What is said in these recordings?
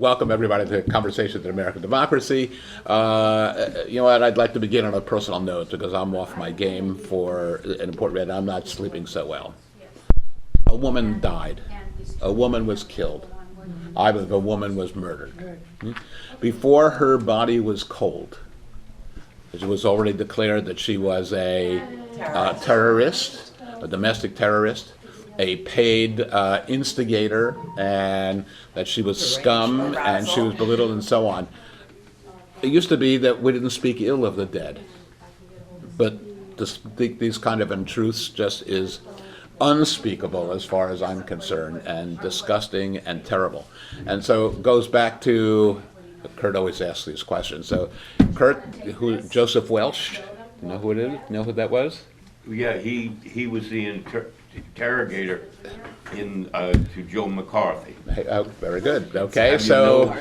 welcome everybody to Conversations in American Democracy. You know what, I'd like to begin on a personal note because I'm off my game for an important reason. I'm not sleeping so well. A woman died. A woman was killed. I believe a woman was murdered. Before her body was cold, it was already declared that she was a terrorist, a domestic terrorist, a paid instigator, and that she was scum and she was belittled and so on. It used to be that we didn't speak ill of the dead, but to speak these kind of untruths just is unspeakable as far as I'm concerned, and disgusting and terrible. And so it goes back to, Kurt always asks these questions. So Kurt, Joseph Welch, you know who it is? You know who that was? Yeah, he was the interrogator to Joe McCarthy. Hey, oh, very good. Okay, so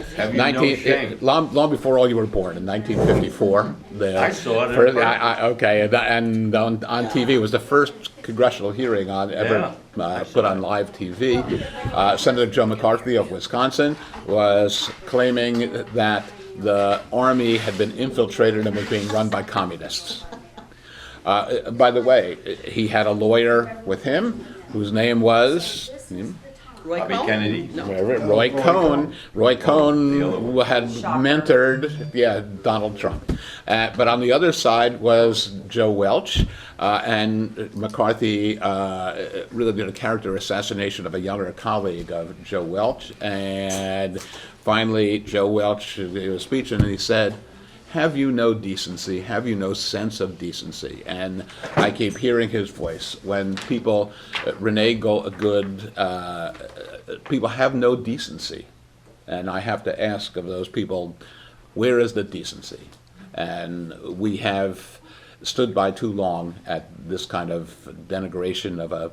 long before all you were born, in 1954. I saw it. Okay, and on TV, it was the first congressional hearing ever put on live TV. Senator Joe McCarthy of Wisconsin was claiming that the Army had been infiltrated and was being run by communists. By the way, he had a lawyer with him whose name was Bobby Kennedy. Roy Cohn. Roy Cohn had mentored, Donald Trump. But on the other side was Joe Welch, and McCarthy really did a character assassination of a younger colleague of Joe Welch. And finally, Joe Welch gave a speech and he said, "Have you no decency? Have you no sense of decency?" And I keep hearing his voice when people, Renee Good, people have no decency. And I have to ask of those people, where is the decency? And we have stood by too long at this kind of denigration of a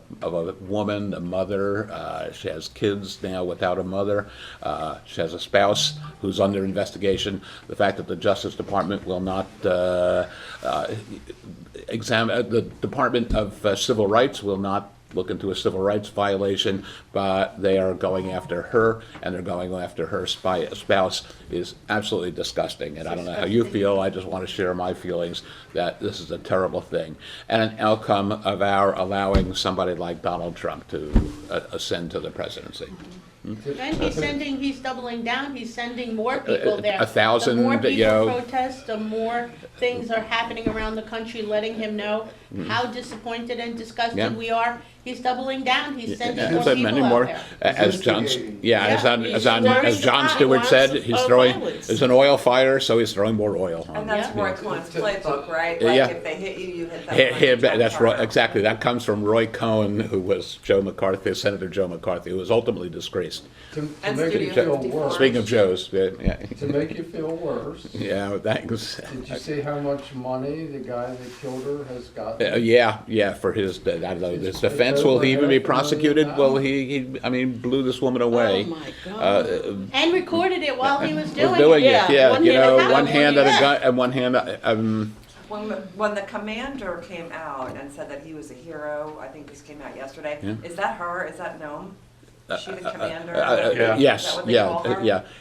woman, a mother. She has kids now without a mother. She has a spouse who's under investigation. The fact that the Justice Department will not examine, the Department of Civil Rights will not look into a civil rights violation, but they are going after her, and they're going after her spouse, is absolutely disgusting. And I don't know how you feel, I just want to share my feelings that this is a terrible thing, and an outcome of our allowing somebody like Donald Trump to ascend to the presidency. And he's doubling down, he's sending more people there. 1,000, the more people protest, the more things are happening around the country letting him know how disappointed and disgusted we are. He's doubling down, he's sending more people out there. As John Stewart said, he's throwing, there's an oil fire, so he's throwing more oil on. And that's Roy Cohn's playbook, right? Like if they hit you, you hit them. That's right, exactly. That comes from Roy Cohn, who was Joe McCarthy, Senator Joe McCarthy, who was ultimately disgraced. To make you feel worse. Speaking of Joe's, To make you feel worse. Yeah, thanks. Did you see how much money the guy that killed her has got? For his, I don't know, his defense. Will he even be prosecuted? Well, he blew this woman away. Oh my God. And recorded it while he was doing it. One hand at a gun and one hand. When the commander came out and said that he was a hero, I think this came out yesterday. Is that her? Is that Noam? Is she the commander? Yes,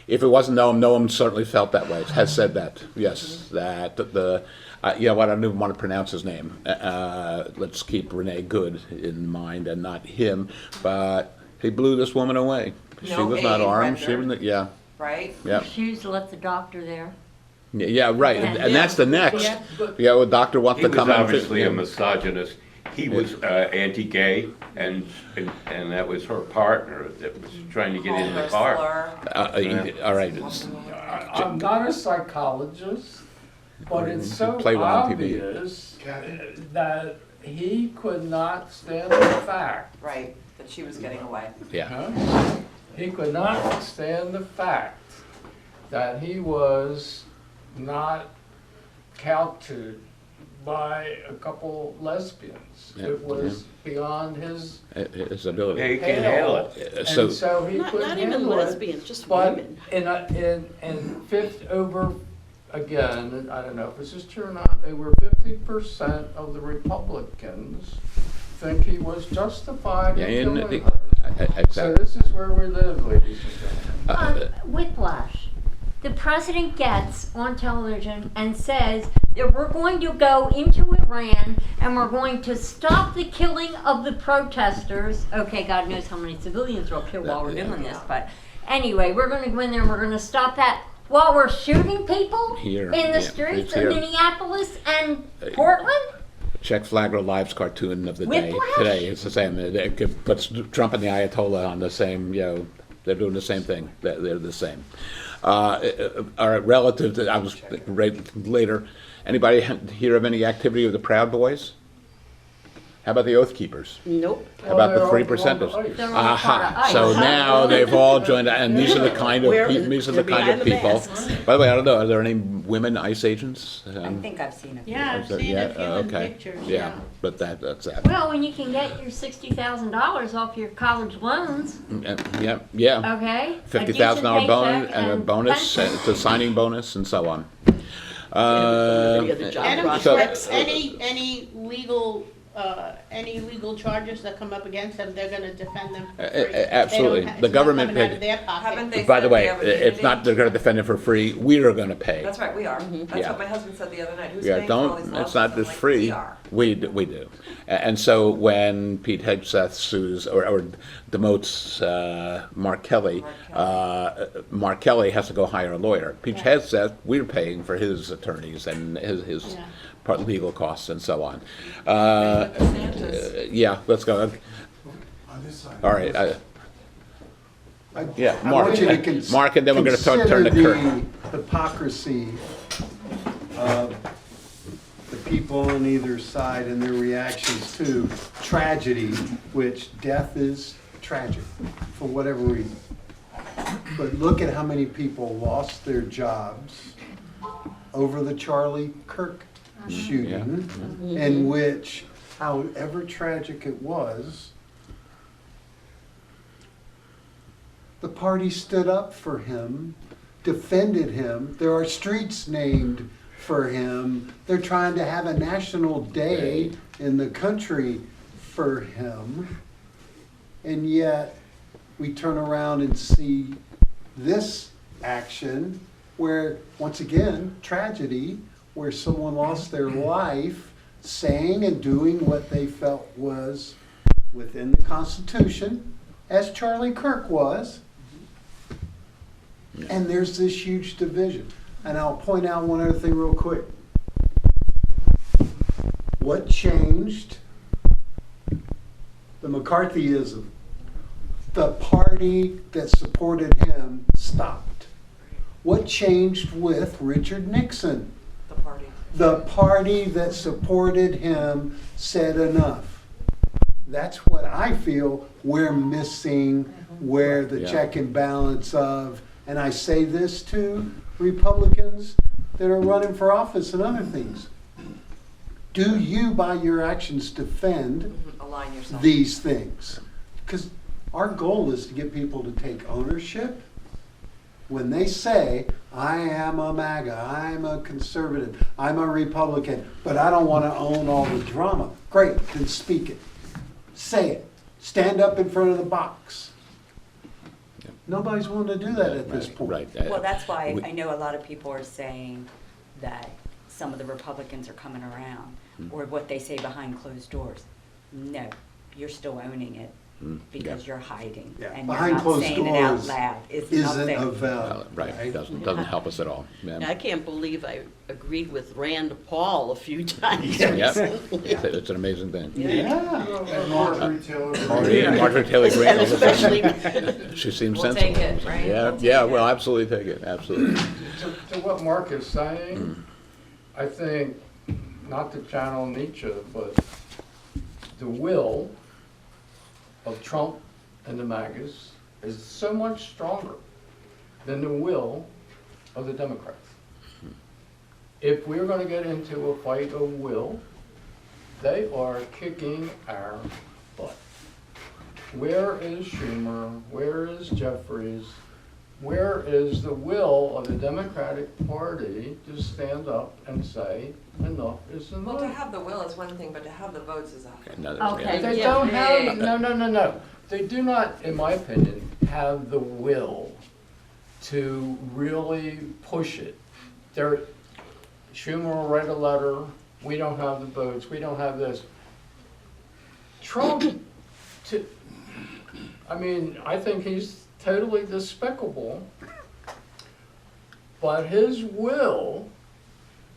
If it wasn't Noam certainly felt that way. Has said that. Yes, that the. I don't even want to pronounce his name. Let's keep Renee Good in mind and not him. But he blew this woman away. She was not armed. She was, right? Yeah. Refused to let the doctor there. Yeah, right. And that's the next. The doctor wants to come in. He was obviously a misogynist. He was anti-gay, and that was her partner that was trying to get in the car. All right. I'm not a psychologist, but it's so obvious that he could not stand the fact. Right, that she was getting away. Yeah. He could not stand the fact that he was not couched by a couple lesbians. It was beyond his ability. Yeah, he can't handle it. So he couldn't not even handle lesbians, just but women. In fifth over, again, I don't know if this is true or not, over 50% of the Republicans think he was justified Yeah, in in killing the- her. So exactly. this is where we live, ladies and gentlemen. Whiplash. The president gets on television and says that we're going to go into Iran and we're going to stop the killing of the protesters. Okay, God knows how many civilians we'll kill while we're doing this, but anyway, we're going to go in there and we're going to stop that while we're shooting people Here, in the yeah, streets it's of here. Minneapolis and Portland. Check Flagler Lives cartoon of the day Whiplash? today. It's the same. It puts Trump and the Ayatollah on the same. They're doing the same thing. They're the same. All right, relative to I was right later. Anybody hear of any activity of the Proud Boys? How about the Oath Keepers? Nope. How about Well, the Three they're all Percenters? part of They're all part of Aha! ICE. So now they've all joined, and these are the kind of Where- these are the they're kind of behind the people. masks. By the way, I don't know. Are there any women ICE agents? I think I've seen it. Yeah, I've seen a few in pictures, Yeah, yeah. but that's that. Well, when you can get your $60,000 off your college loans, Yeah. okay? $50,000 a bonus decent and a paycheck bonus, pension. it's a signing bonus, and so on. And of So- course, any legal charges that come up against them, they're gonna defend them for free. Absolutely. They don't ha- The it's not government coming out paid- of their pocket. Haven't they By the said way, they have it's immunity? not they're going to defend it for free. We are going to pay. That's right, we are. That's Yeah. what my husband said the other night. Who's Yeah, paying for all these don't. lawsuits? It's not I'm just like, free. We are. We do. And so when Pete Hegseth sues or demotes Mark Kelly, Mark Kelly has to go hire a lawyer. Pete Hegseth, we're paying for his attorneys and his Yeah. legal costs and so on. DeSantis. Yeah, let's go. On this side. All right. Yeah, I Mark. want you to Mark, and then we're going to turn the consider curtain. the hypocrisy of the people on either side and their reactions to tragedy, which death is tragic for whatever reason. But look at how many people lost their jobs over the Charlie Kirk shooting, in which, however tragic it was, the party stood up for him, defended him. There are streets named for him. They're trying to have a national day in the country for him. And yet, we turn around and see this action where, once again, tragedy, where someone lost their life saying and doing what they felt was within the Constitution, as Charlie Kirk was. And there's this huge division. And I'll point out one other thing real quick. What changed? The McCarthyism. The party that supported him stopped. What changed with Richard Nixon? The party. The party that supported him said enough. That's what I feel we're missing, where the Yeah. check and balance of, and I say this to Republicans that are running for office and other things. Do you, by your actions, defend Align yourself. these things? Because our goal is to get people to take ownership. When they say, I am a MAGA, I'm a conservative, I'm a Republican, but I don't want to own all the drama. Great, then speak it. Say it. Stand up in front of the box. Nobody's willing to do that at this point. Right. Well, that's why we- I know a lot of people are saying that some of the Republicans are coming around, or what they say behind closed doors. No, you're still owning it because you're hiding. Yeah, And you're behind not closed saying it out doors loud. It's Isn't nothing. of value. Right. Doesn't help us at all. Yeah. I can't believe I agreed with Rand Paul a few times. Yep. It's an amazing thing. Yeah. And Marjorie Taylor. Marjorie Taylor Greene. And especially, She seems We'll sensible. take it, right? Yeah, We'll yeah. take Well, it. absolutely take it. Absolutely. To what Mark is saying, I think, not to channel Nietzsche, but the will of Trump and the MAGAs is so much stronger than the will of the Democrats. If we're going to get into a fight of will, they are kicking our butt. Where is Schumer? Where is Jeffries? where is the will of the Democratic Party to stand up and say, enough is enough? Well, to have the will is one thing, but to have the votes is a. Another, Okay. They Yeah. don't have, no. They do not, in my opinion, have the will to really push it. Schumer will write a letter, we don't have the votes, we don't have this. Trump, I think he's totally despicable, but his will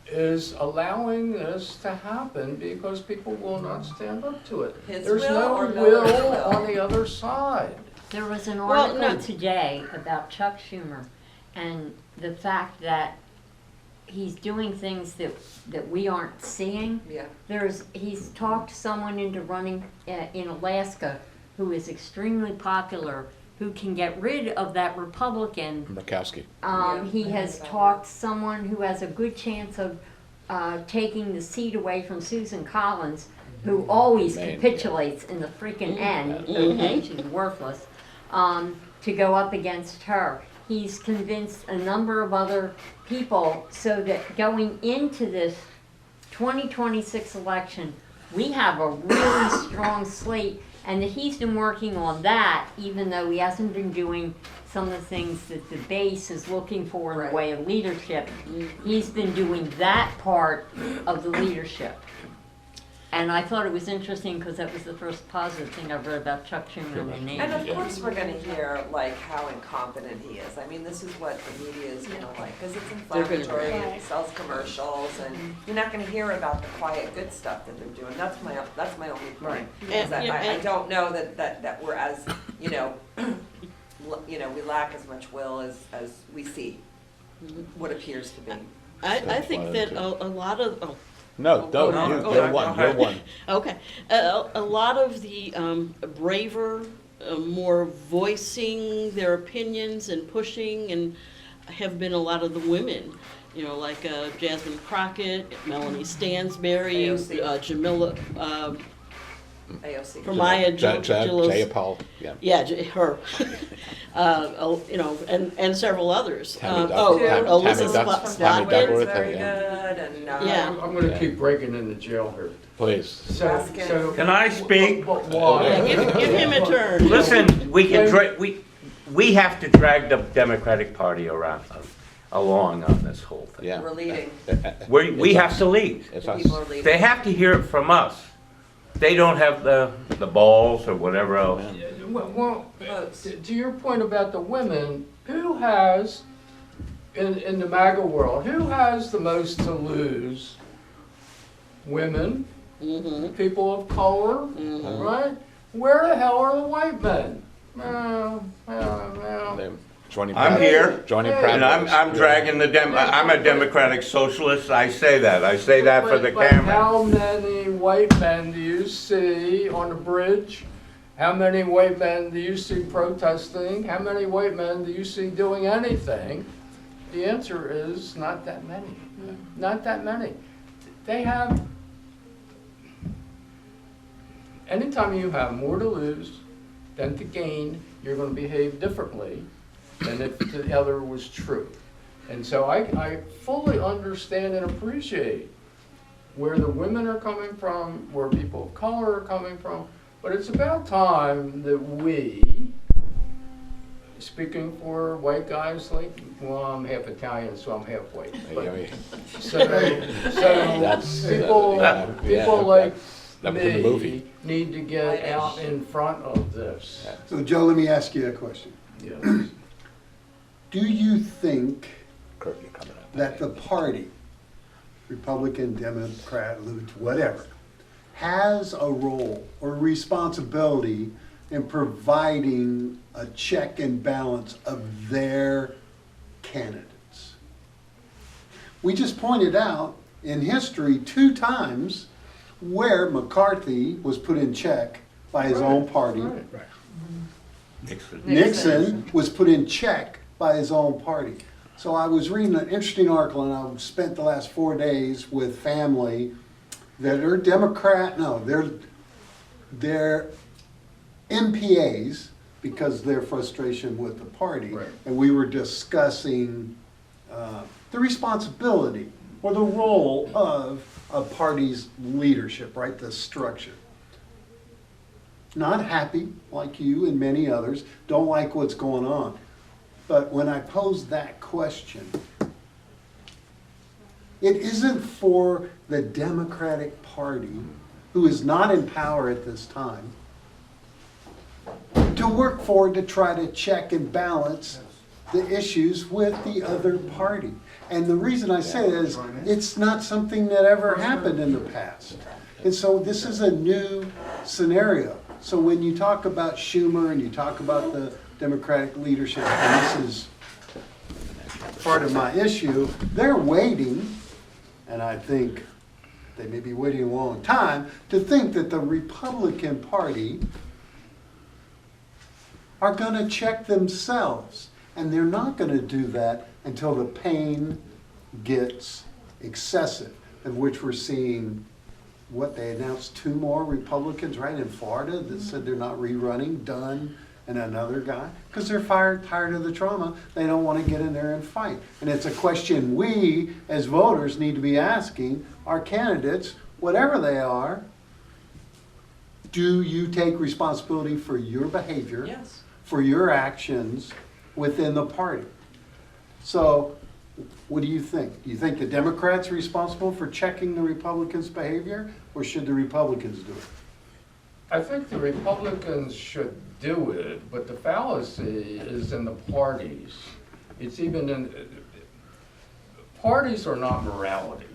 is allowing this to happen because people will not stand up to it. His There's will no or no will one's will? on the other side. There was an Well, article no. today about Chuck Schumer and the fact that he's doing things that we aren't seeing. Yeah. He's talked someone into running in Alaska who is extremely popular, who can get rid of that Republican. Murkowski. Yeah, He I heard has about talked someone who has a good chance of taking the seat away from Susan Collins, who always Maine, capitulates in the freaking end, okay, she's worthless, to go up against her. He's convinced a number of other people so that going into this 2026 election, we have a really strong slate, and that he's been working on that, even though he hasn't been doing some of the things that the base is looking for in the way of leadership. He's been doing that part of the leadership. And I thought it was interesting because that was the first positive thing I've read about Chuck Schumer and Renee. And of course, we're gonna hear like how incompetent he is. I mean, this is what the media is gonna like, because it's inflammatory, it sells commercials, and you're not gonna hear about the quiet, good stuff that they're doing. That's my only point. Is that I don't know that we're as, we lack as much will as we see, what appears to be. I think that a lot of, No, don't, you're one. okay, a lot of the braver, more voicing their opinions and pushing, and have been a lot of the women, like Jasmine Crockett, Melanie Stansberry, AOC. Jamila, AOC. from Maya Jayapal, yeah. Yeah, her, and several others. Tammy Elizabeth Duckworth, Slotkin. Very yeah. good, and, Yeah. I'm gonna keep breaking into jail here. Please. So, Can I speak? but why? Yeah, give him a turn. Listen, we have to drag the Democratic Party along on this whole thing. Yeah. we're leading. We have to lead. It's us. People are leading. They have to hear it from us. They don't have the balls or whatever else. Well, Votes. to your point about the women, who has, in the MAGA world, who has the most to lose? Women, people of color, right? Where the hell are the white men? Joining I'm Proud- here, Joining Hey. and I'm Proud Boys. dragging I'm a Democratic Socialist, I say that for the But camera. how many white men do you see on the bridge? How many white men do you see protesting? How many white men do you see doing anything? The answer is not that many. Not that many. They have, anytime you have more to lose than to gain, you're going to behave differently than if the other was true. And so I fully understand and appreciate where the women are coming from, where people of color are coming from, but it's about time that we, speaking for white guys like, well, I'm half Italian, so I'm half white. So That's, people yeah, like that was in the me movie. need to get out in front of this. So Joe, let me ask you a question. Yes. Do you think Kurt, you're coming up. that the party, Republican, Democrat, whatever, has a role or responsibility in providing a check and balance of their candidates? We just pointed out in history 2 times where McCarthy was put in check by his own party. Right. Nixon was put in check by his own party. So I was reading an interesting article, and I spent the last 4 days with family that are Democrat, no, they're MPAs because of their frustration with the party. Right. And we were discussing the responsibility or the role of a party's leadership, right, the structure. Not happy, like you and many others, don't like what's going on. But when I pose that question, it isn't for the Democratic Party, who is not in power at this time, to work forward to try to check and balance the issues with the other party. And the reason I say it is, it's not something that ever happened in the past. And so this is a new scenario. So when you talk about Schumer and you talk about the Democratic leadership, and this is part of my issue, they're waiting, and I think they may be waiting a long time, to think that the Republican Party are going to check themselves. And they're not going to do that until the pain gets excessive, of which we're seeing, what, they announced 2 more Republicans, right, in Florida that said they're not rerunning, Dunn and another guy, because they're tired of the trauma. They don't want to get in there and fight. And it's a question we, as voters, need to be asking our candidates, whatever they are, do you take responsibility for your behavior, Yes. for your actions within the party? So, what do you think? Do you think the Democrats are responsible for checking the Republicans' behavior, or should the Republicans do it? I think the Republicans should do it, but the fallacy is in the parties. It's even in, parties are not morality.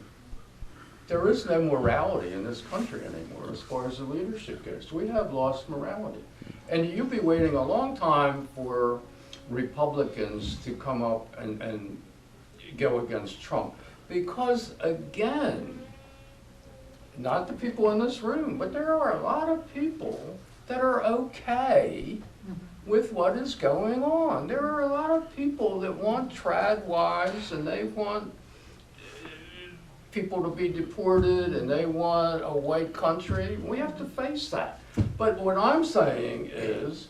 There is no morality in this country anymore as far as the leadership goes. We have lost morality. And you'll be waiting a long time for Republicans to come up and go against Trump. Because again, not the people in this room, but there are a lot of people that are okay with what is going on. There are a lot of people that want trad wives, and they want people to be deported, and they want a white country. We have to face that. But what I'm saying is,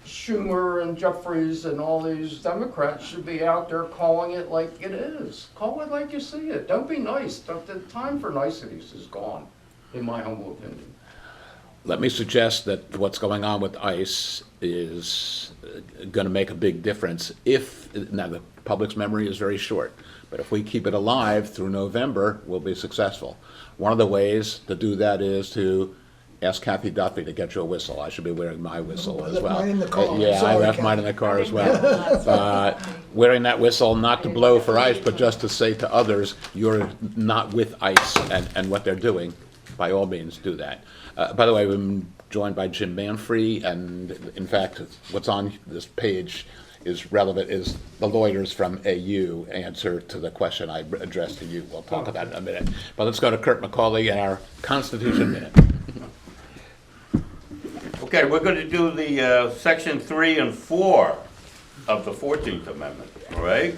Schumer and Jeffries and all these Democrats should be out there calling it like it is. Call it like you see it. Don't be nice. The time for niceties is gone, in my humble opinion. Let me suggest that what's going on with ICE is going to make a big difference if, now the public's memory is very short, but if we keep it alive through November, we'll be successful. One of the ways to do that is to ask Kathy Duffy to get you a whistle. I should be wearing my whistle as well. I left mine in the car. Yeah, I Sorry, left mine in the car as well. Wearing that whistle not to blow for ICE, but just to say to others, you're not with ICE and what they're doing. By all means, do that. By the way, we're joined by Jim Manfre, and in fact, what's on this page is relevant, is the lawyers from AU answer to the question I addressed to you. We'll talk about it in a minute. But let's go to Kurt McCauley and our Constitution Minute. Okay, we're going to do the section 3 and 4 of the 14th Amendment, all right?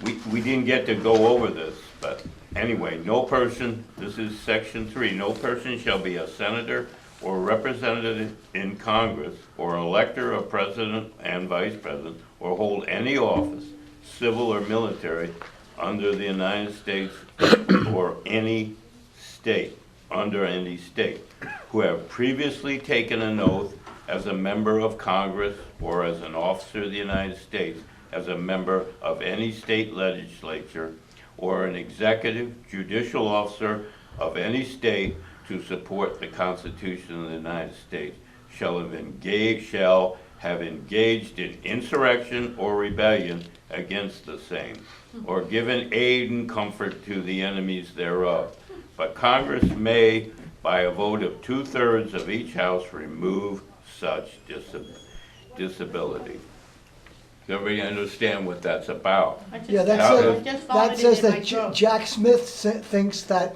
We didn't get to go over this, but anyway, no person, this is section 3, no person shall be a senator or representative in Congress or elector of president and vice president or hold any office, civil or military, under the United States or any state, under any state, who have previously taken an oath as a member of Congress or as an officer of the United States, as a member of any state legislature, or an executive, judicial officer of any state to support the Constitution of the United States, shall have engaged in insurrection or rebellion against the same, or given aid and comfort to the enemies thereof. But Congress may, by a vote of 2/3 of each house, remove such disability. Does everybody understand what that's about? Yeah, I that just followed says it in my that throat. Jack Smith thinks that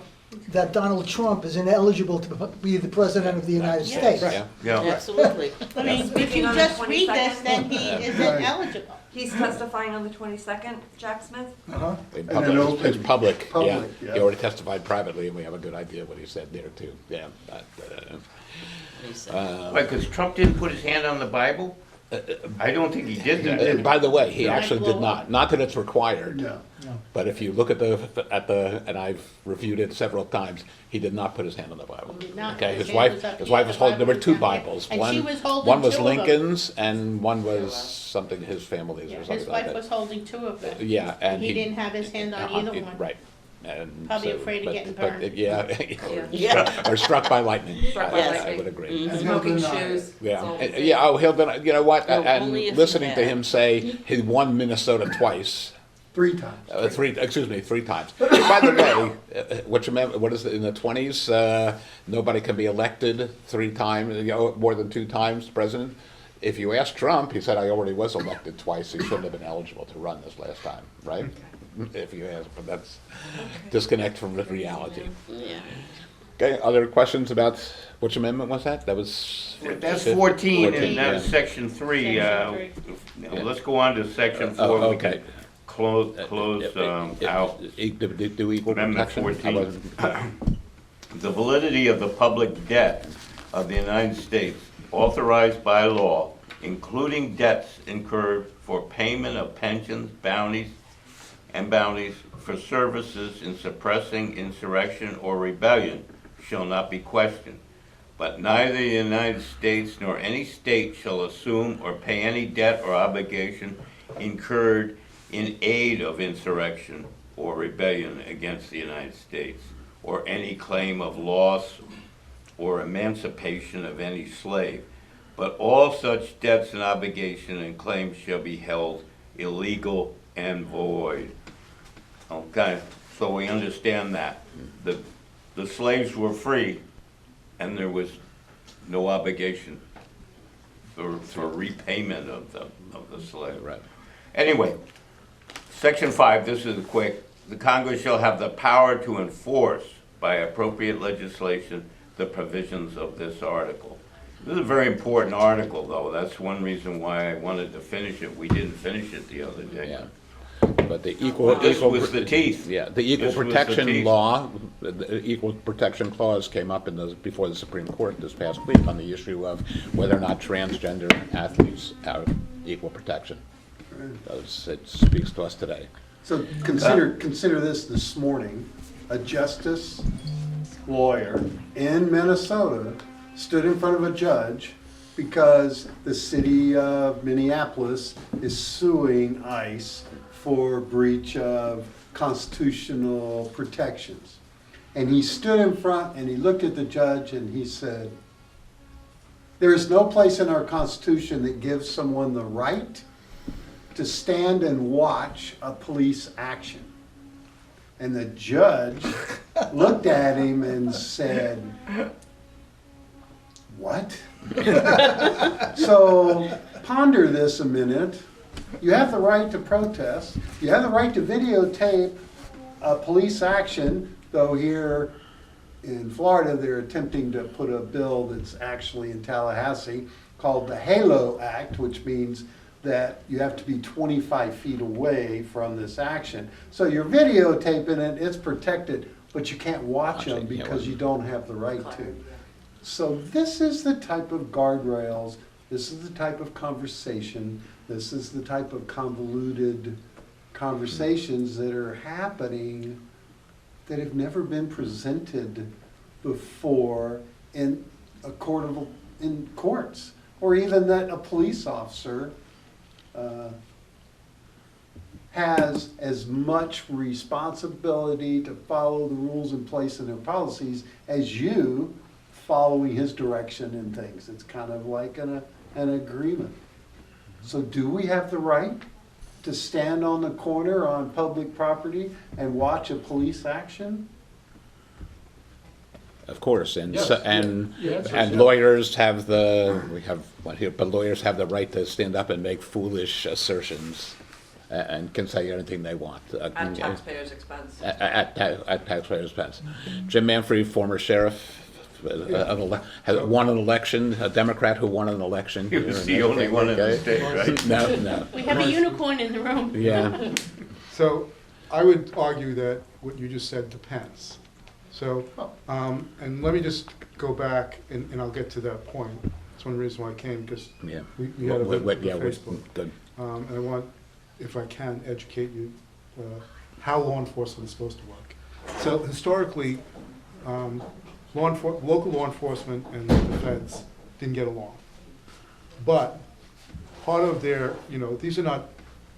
that Donald Trump is ineligible to be the president of the United Yes. States. Yeah. Yeah. Absolutely. I mean, if Speaking you on the just read this, 22nd. then he isn't Right. eligible. He's testifying on the 22nd, Jack Smith? Uh-huh. In And public, an it's open- public, yeah. public, yeah. He already testified privately, and we have a good idea what he said there too, yeah. Why, because Trump didn't put his hand on the Bible? I don't think he did that. By the way, he Right, actually well, did not that it's required. No. But if you look at and I've reviewed it several times, he did not put his hand on the Bible. He did not. Okay, His his hand was wife, up his here, wife the was holding, there were Bible two was down here, Bibles. and she was holding One was two of them. Lincoln's and one was something his family's or His something like wife was that. holding two of them. Yeah, and He didn't have his hand on either one. Right. And Probably so- afraid of but- getting but, burned. Yeah. Yeah. Or struck by lightning. Struck by I lightning. would agree. And Smoking he'll deny it. shoes. Yeah, That's all I'm saying. yeah. Oh, he'll be. You know what? No, And only if he listening to had. him say he won Minnesota twice, 3 times. three times. By the way, what you remember? What is it in the 20s? Nobody can be elected 3 times. More than 2 times president. If you ask Trump, he said I already was elected twice. He shouldn't have been eligible to run this last time, right? If you ask, but that's disconnect from the reality. Yeah. Okay. Other questions about which amendment was that? That was. That's 14, and yeah. that's section 3. Section Now, let's go on to section 4. Oh, We okay. can close out. Do equal Amendment protection? 14. I wasn't- The validity of the public debt of the United States authorized by law, including debts incurred for payment of pensions, bounties for services in suppressing insurrection or rebellion, shall not be questioned. But neither the United States nor any state shall assume or pay any debt or obligation incurred in aid of insurrection or rebellion against the United States, or any claim of loss or emancipation of any slave. But all such debts and obligations and claims shall be held illegal and void. Okay, so we understand that. The slaves were free, and there was no obligation for repayment of the slave. Right. Anyway, section 5, this is quick. The Congress shall have the power to enforce by appropriate legislation the provisions of this article. This is a very important article, though. That's one reason why I wanted to finish it. We didn't finish it the other day. Yeah. But the equal. This was the teeth. Yeah, the equal This was the protection teeth. law, the equal protection clause came up before the Supreme Court this past week on the issue of whether or not transgender athletes have equal protection. It speaks to us today. So consider this morning, a justice lawyer in Minnesota stood in front of a judge because the city of Minneapolis is suing ICE for breach of constitutional protections. And he stood in front and he looked at the judge and he said, there is no place in our Constitution that gives someone the right to stand and watch a police action. And the judge looked at him and said, what? So ponder this a minute. You have the right to protest. You have the right to videotape a police action, though here in Florida they're attempting to put a bill that's actually in Tallahassee called the HALO Act, which means that you have to be 25 feet away from this action. So you're videotaping it, it's protected, but you can't watch them because you don't have the right to. So this is the type of guardrails, this is the type of conversation, this is the type of convoluted conversations that are happening that have never been presented before in courts, or even that a police officer has as much responsibility to follow the rules in place in their policies as you following his direction in things. It's kind of like an agreement. So do we have the right to stand on the corner on public property and watch a police action? Of course, and Yes. so, and Yes. lawyers have the lawyers have the right to stand up and make foolish assertions and can say anything they want. At taxpayers' expense. At taxpayers' expense. Jim Manfre, former sheriff, has won an election, a Democrat who won an election. He was the only one in the state, right? No. We have a unicorn in the room. Yeah. So I would argue that what you just said depends. So, and let me just go back, and I'll get to that point. That's one reason why I came, because Yeah. we had a bit of Yeah, Facebook. good. And I want, if I can, educate you how law enforcement is supposed to work. So historically, local law enforcement and the feds didn't get along. But part of their, these are not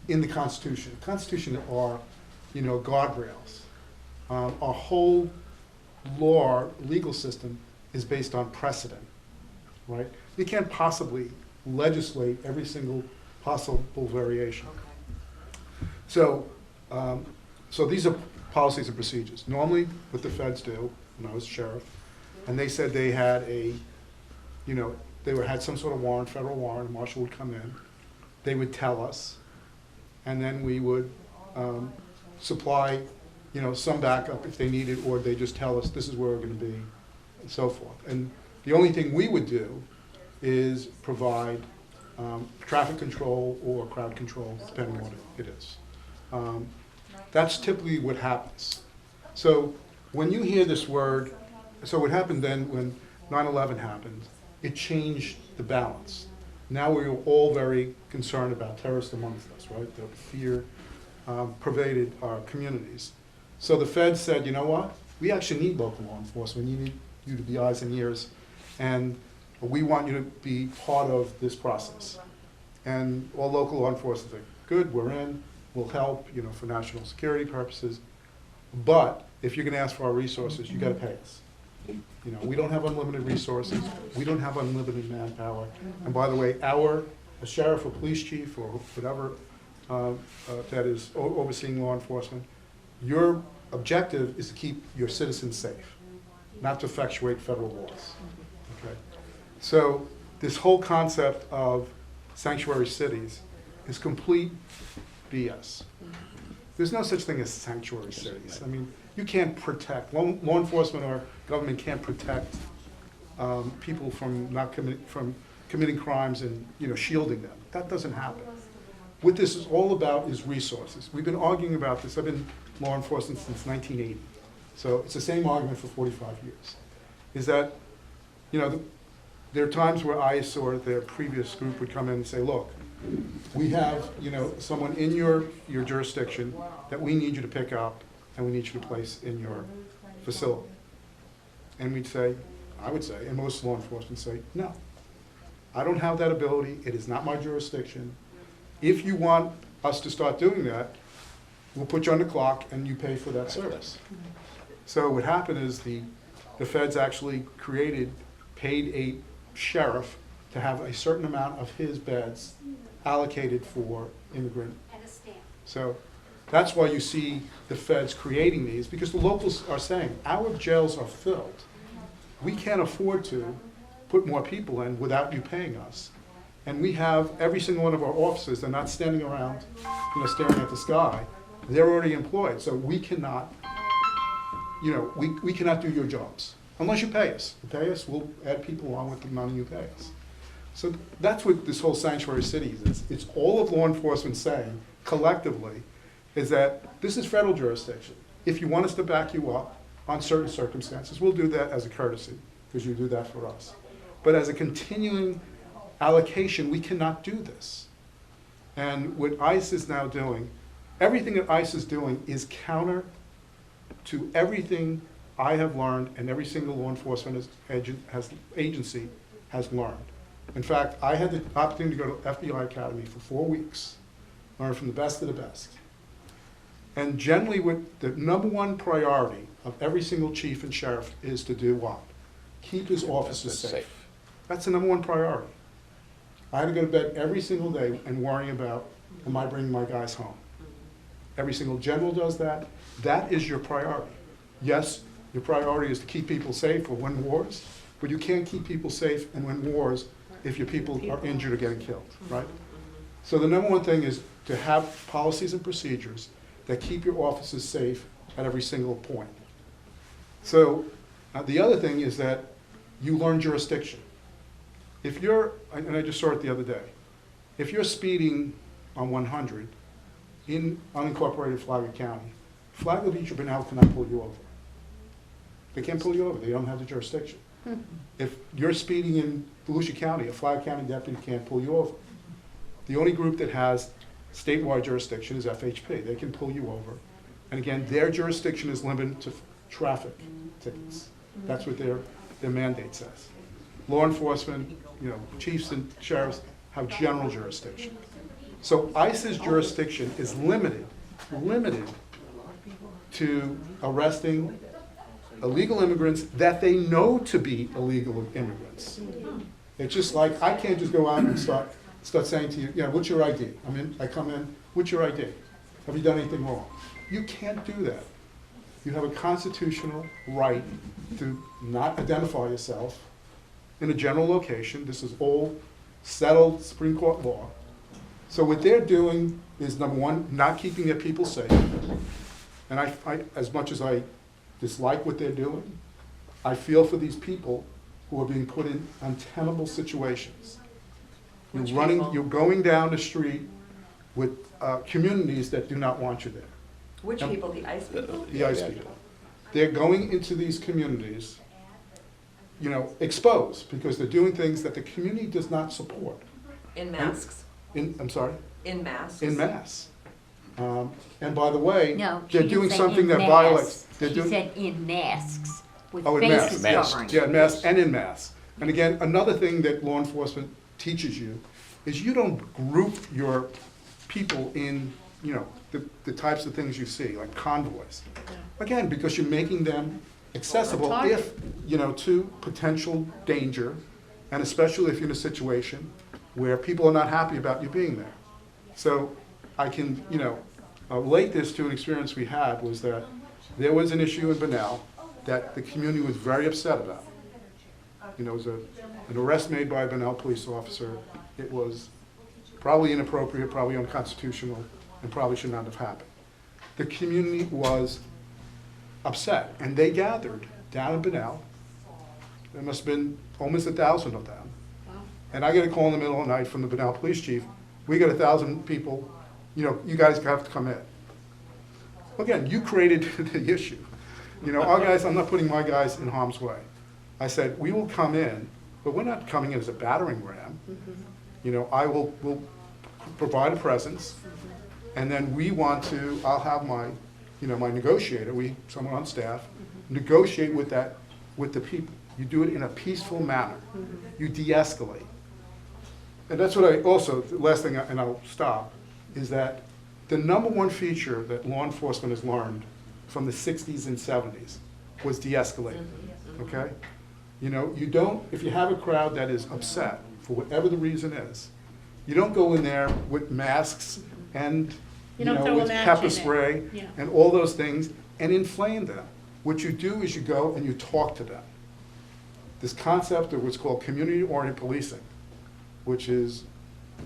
in the Constitution. The Constitution are, guardrails. Our whole legal system is based on precedent, right? You can't possibly legislate every single possible variation. So, so these are policies and procedures. Normally, what the feds do, when I was sheriff, and they said they had had some sort of warrant, federal warrant, a marshal would come in, they would tell us, and then we would supply, some backup if they needed, or they just tell us this is where we're gonna be, and so forth. And the only thing we would do is provide traffic control or crowd control, depending on what it is. That's typically what happens. So when you hear this word, so what happened then when 9/11 happened, it changed the balance. Now we're all very concerned about terrorists amongst us, right? The fear pervaded our communities. So the Fed said, you know what? We actually need local law enforcement. You need you to be eyes and ears, and we want you to be part of this process. And all local law enforcement think, good, we're in, we'll help, for national security purposes. But if you're gonna ask for our resources, you gotta pay us. We don't have unlimited resources, we don't have unlimited manpower. And by the way, a sheriff or police chief or whatever that is overseeing law enforcement, your objective is to keep your citizens safe, not to effectuate federal laws. Okay? So this whole concept of sanctuary cities is complete BS. There's no such thing as sanctuary cities. I mean, you can't protect, law enforcement or government can't protect people from committing crimes and shielding them. That doesn't happen. What this is all about is resources. We've been arguing about this. I've been law enforcement since 1980. So it's the same argument for 45 years. Is that, there are times where ICE or their previous group would come in and say, look, we have, someone in your jurisdiction that we need you to pick up and we need you to place in your facility. And I would say, and most law enforcement say, no, I don't have that ability. It is not my jurisdiction. If you want us to start doing that, we'll put you on the clock and you pay for that service. So what happened is the feds actually paid a sheriff to have a certain amount of his beds allocated for immigrant. So that's why you see the feds creating these, because the locals are saying, our jails are filled. We can't afford to put more people in without you paying us. And we have every single one of our officers, they're not standing around, staring at the sky. They're already employed, so we cannot, we cannot do your jobs unless you pay us. You pay us, we'll add people along with the money you pay us. So that's what this whole sanctuary cities is. It's all of law enforcement saying collectively is that this is federal jurisdiction. If you want us to back you up on certain circumstances, we'll do that as a courtesy because you do that for us. But as a continuing allocation, we cannot do this. And what ICE is now doing, everything that ICE is doing is counter to everything I have learned and every single law enforcement agency has learned. In fact, I had the opportunity to go to FBI Academy for 4 weeks, learn from the best of the best. And generally, what the number one priority of every single chief and sheriff is to do what? Keep his officers safe. That's the number one priority. I had to go to bed every single day and worrying about, am I bringing my guys home? Every single general does that. That is your priority. Yes, your priority is to keep people safe or win wars, but you can't keep people safe and win wars if your people are injured or getting killed, right? So the number one thing is to have policies and procedures that keep your officers safe at every single point. So the other thing is that you learn jurisdiction. If you're, and I just saw it the other day, if you're speeding on 100 in unincorporated Flagler County, Flagler Beach or Pinellas cannot pull you over. They can't pull you over, they don't have the jurisdiction. If you're speeding in Volusia County, a Flagler County deputy can't pull you over. The only group that has statewide jurisdiction is FHP. They can pull you over. And again, their jurisdiction is limited to traffic tickets. That's what their mandate says. Law enforcement, chiefs and sheriffs have general jurisdiction. So ICE's jurisdiction is limited to arresting illegal immigrants that they know to be illegal immigrants. It's just like, I can't just go out and start saying to you, what's your ID? I come in, what's your ID? Have you done anything wrong? You can't do that. You have a constitutional right to not identify yourself in a general location. This is old, settled Supreme Court law. So what they're doing is, number one, not keeping their people safe. And I as much as I dislike what they're doing, I feel for these people who are being put in untenable situations. You're going down the street with communities that do not want you there. Which people, the ICE people? The ICE people. They're going into these communities, exposed, because they're doing things that the community does not support. In masks? I'm sorry? In masks? In mass. And by the way, No, she they're didn't doing say something in that masks. violates. She said in masks, with Oh, in faces masks. covering. Yeah, in mass and in mass. And again, another thing that law enforcement teaches you is you don't group your people in, the types of things you see, like convoys. Again, because you're making them accessible if, to potential danger, and especially if you're in a situation where people are not happy about you being there. So I can, relate this to an experience we had, was that there was an issue in Bunnell that the community was very upset about. It was an arrest made by a Bunnell police officer. It was probably inappropriate, probably unconstitutional, and probably should not have happened. The community was upset, and they gathered down in Bunnell. There must have been almost 1,000 of them. And I get a call in the middle of the night from the Bunnell police chief, we got 1,000 people, you guys have to come in. Again, you created the issue. Our guys, I'm not putting my guys in harm's way. I said, we will come in, but we're not coming in as a battering ram. We'll provide a presence, and then I'll have my, my negotiator, someone on staff, negotiate with the people. You do it in a peaceful manner. You de-escalate. And that's what the last thing, and I'll stop, is that the number one feature that law enforcement has learned from the 60s and 70s was de-escalate, okay? If you have a crowd that is upset, for whatever the reason is, you don't go in there with masks and, You don't throw a with match pepper in it. spray Yeah. and all those things and inflame them. What you do is you go and you talk to them. This concept of what's called community-oriented policing, which is,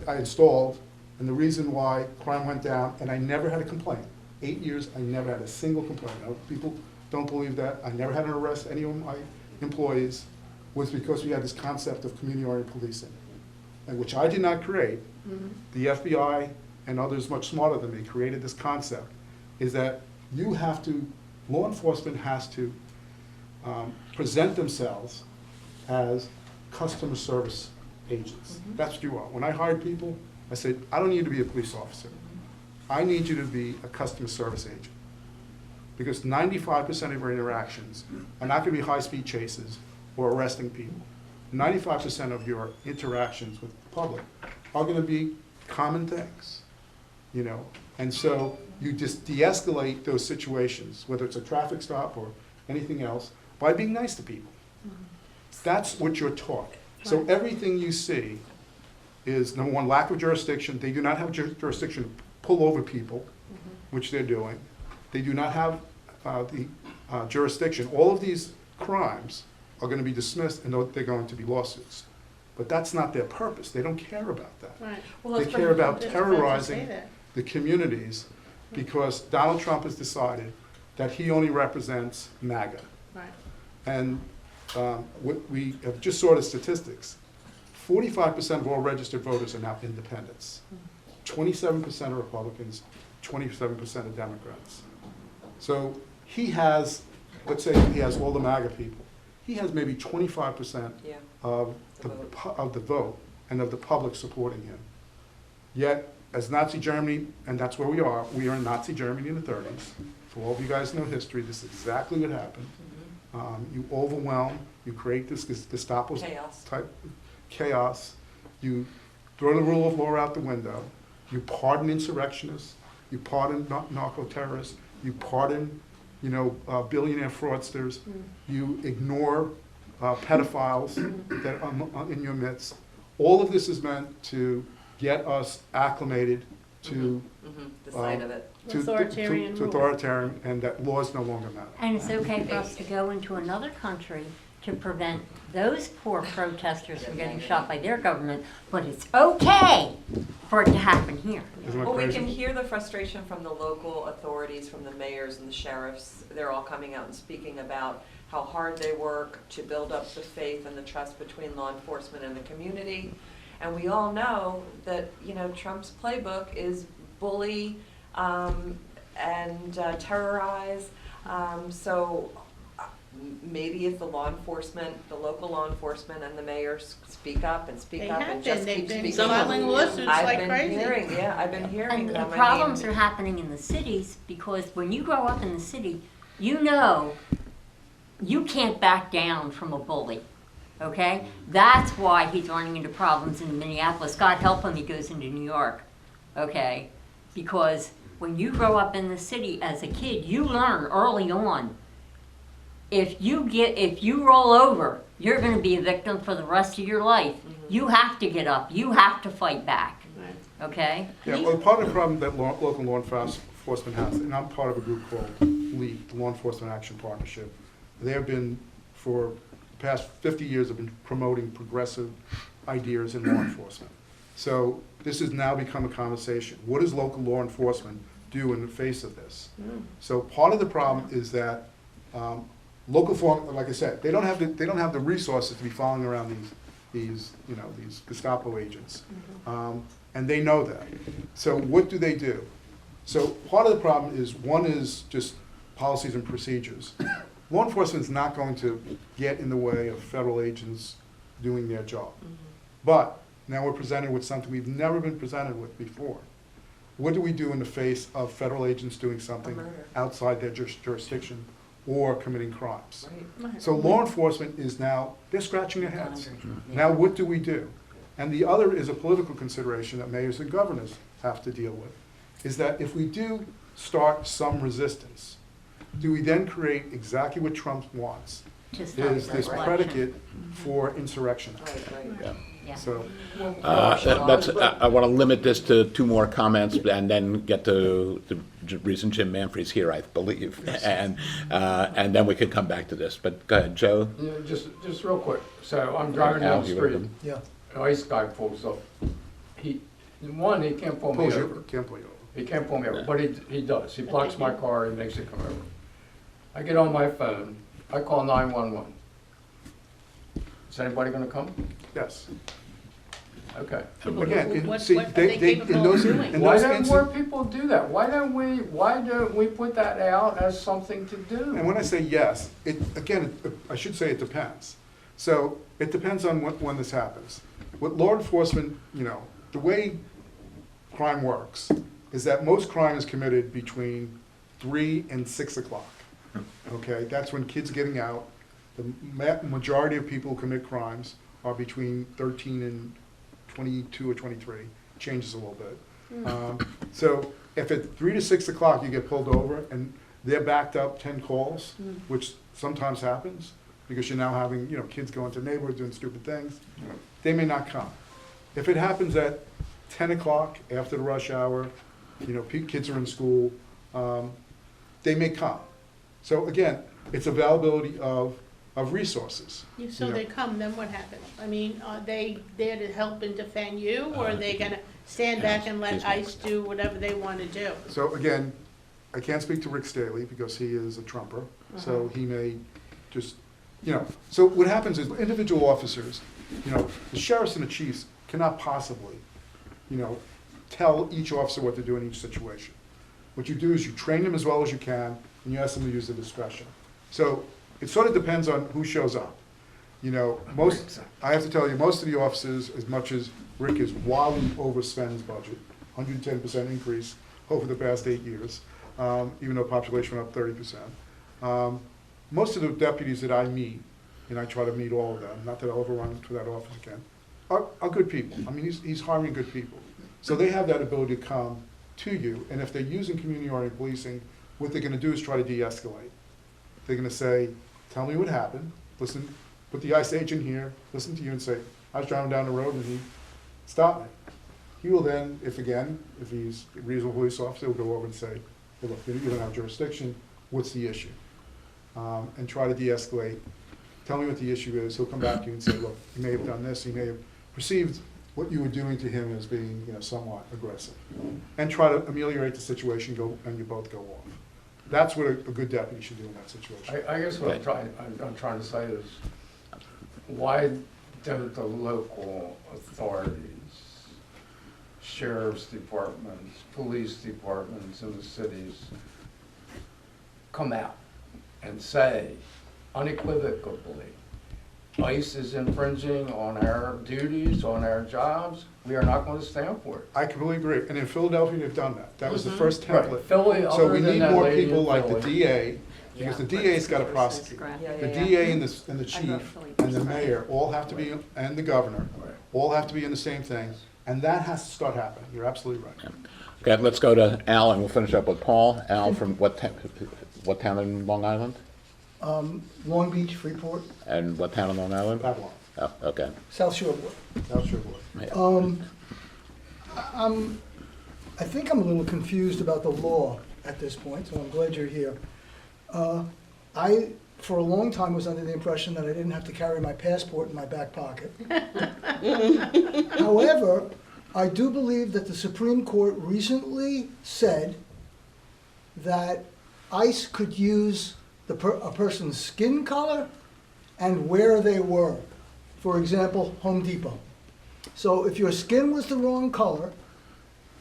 I installed, and the reason why crime went down, and I never had a complaint. 8 years, I never had a single complaint. Now, people don't believe that. I never had an arrest any of my employees, was because we had this concept of community-oriented policing, and which I did not create. The FBI and others much smarter than me created this concept, is that law enforcement has to present themselves as customer service agents. That's what you are. When I hired people, I said, I don't need to be a police officer. I need you to be a customer service agent. Because 95% of our interactions are not going to be high-speed chases or arresting people. 95% of your interactions with the public are going to be common things, And so you just de-escalate those situations, whether it's a traffic stop or anything else, by being nice to people. That's what you're taught. So everything you see is, number one, lack of jurisdiction. They do not have jurisdiction to pull over people, which they're doing. They do not have the jurisdiction. All of these crimes are going to be dismissed, and they're going to be lawsuits. But that's not their purpose. They don't care about that. Right. They care about Just about to say terrorizing that. the communities because Donald Trump has decided that he only represents MAGA. Right. And we have just saw the statistics. 45% of all registered voters are now independents. 27% are Republicans, 27% are Democrats. So he has, let's say he has all the MAGA people. He has maybe 25% Yeah. of the vote and of the public supporting him. Yet, as Nazi Germany, and that's where we are in Nazi Germany in the 30s. For all of you guys know history, this is exactly what happened. You overwhelm, you create this Gestapo Chaos. type chaos, you throw the rule of law out the window, you pardon insurrectionists, you pardon narco-terrorists, you pardon, billionaire fraudsters, you ignore pedophiles that are in your midst. All of this is meant to get us acclimated to The sight of it. to Authoritarian rule. authoritarian, and that laws no longer matter. And it's okay for us to go into another country to prevent those poor protesters from getting shot by their government, but it's okay for it to happen here. Isn't that Well, we crazy? can hear the frustration from the local authorities, from the mayors and the sheriffs. They're all coming out and speaking about how hard they work to build up the faith and the trust between law enforcement and the community. And we all know that, Trump's playbook is bully and terrorize. So maybe if the local law enforcement and the mayors speak up and They and have just been, keep they've been speaking up. filing lawsuits like crazy. I've been hearing And them. the I problems mean, are happening in the cities because when you grow up in the city, you know you can't back down from a bully, okay? That's why he's running into problems in Minneapolis. God help him, he goes into New York, okay? Because when you grow up in the city as a kid, you learn early on. If you roll over, you're going to be a victim for the rest of your life. You have to get up. You have to fight back, okay? Yeah, well, part of the problem that local law enforcement has, and I'm part of a group called LEAP, the Law Enforcement Action Partnership. They have been, for the past 50 years, have been promoting progressive ideas in law enforcement. So this has now become a conversation. What does local law enforcement do in the face of this? So part of the problem is that like I said, they don't have the resources to be following around these Gestapo agents, and they know that. So what do? So part of the problem is one is just policies and procedures. Law enforcement is not going to get in the way of federal agents doing their job, but now we're presented with something we've never been presented with before. What do we do in the face of federal agents doing something outside their jurisdiction or committing crimes? Right. So law enforcement is now, they're scratching their heads. Now what do we do? And the other is a political consideration that mayors and governors have to deal with, is that if we do start some resistance, do we then create exactly what Trump wants? To stop Is the this election. predicate for insurrection? Right. Yeah. So, I want to limit this to two more comments and then get to the reason Jim Manfre's here, I believe, and then we could come back to this. But go ahead, Joe. Yeah, just real quick. So I'm driving down the Al, you street. Yeah. A nice guy pulls up. He can't pull me pulls over. you, can't pull you over. He can't pull me over, but he does. He blocks my car and makes it come over. I get on my phone. I call 911. Is anybody gonna come? Yes. Okay. Again, What see, are they capable of doing? in Why those don't more instances, people do that? Why don't we put that out as something to do? and when I say yes, I should say it depends. So it depends on when this happens. With law enforcement, the way crime works is that most crime is committed between 3 and 6 o'clock. Okay, that's when kids are getting out. The majority of people who commit crimes are between 13 and 22 or 23. Changes a little bit. So if at 3 to 6 o'clock you get pulled over and they're backed up 10 calls, which sometimes happens because you're now having kids going to neighborhoods doing stupid things, they may not come. If it happens at 10 o'clock after the rush hour, kids are in school, they may come. So again, it's availability of of resources. So you know. they come, then what happens? I mean, are they there to help and defend you, or are they gonna stand back and let ICE do whatever they wanna do? So again, I can't speak to Rick Staley because he is a Trumper, so he may just, so what happens is individual officers, the sheriffs and the chiefs cannot possibly, tell each officer what to do in each situation. What you do is you train them as well as you can, and you ask them to use their discretion. So it sort of depends on who shows up. I have to tell you, most of the officers, as much as Rick is wildly overspends budget, 110% increase over the past 8 years, even though population went up 30%. Most of the deputies that I meet, and I try to meet all of them, not that I'll ever run for that office again, are good people. I mean, he's hiring good people. So they have that ability to come to you, and if they're using community-oriented policing, what they're gonna do is try to de-escalate. They're gonna say, tell me what happened, listen, put the ICE agent here, listen to you and say, I was driving down the road and he stopped me. He will then, if he's a reasonable police officer, will go over and say, hey, look, you don't have jurisdiction, what's the issue? And try to de-escalate. Tell me what the issue is. He'll come back to you and say, look, he may have done this, he may have perceived what you were doing to him as being, somewhat aggressive. And try to ameliorate the situation, and you both go off. That's what a good deputy should do in that situation. I guess what I'm trying to say is, why don't the local authorities, sheriff's departments, police departments in the cities come out and say unequivocally, ICE is infringing on our duties, on our jobs, we are not going to stand for it. I completely agree. And in Philadelphia, they've done that. That was the first template. Right. Philly, So other we than need that more lady people in like the Philly. DA, because the DA's got to prosecute. The DA and the chief and the mayor all have to be, and the governor, all have to be in the same thing. And that has to start happening. You're absolutely right. Okay, let's go to Al, and we'll finish up with Paul. Al, from what town in Long Island? Long Beach, Freeport, And what town in Long Island? Babylon. Oh, okay. South Shore. That's your boy. I think I'm a little confused about the law at this point, so I'm glad you're here. I, for a long time, was under the impression that I didn't have to carry my passport in my back pocket. However, I do believe that the Supreme Court recently said that ICE could use a person's skin color and where they were. For example, Home Depot. So if your skin was the wrong color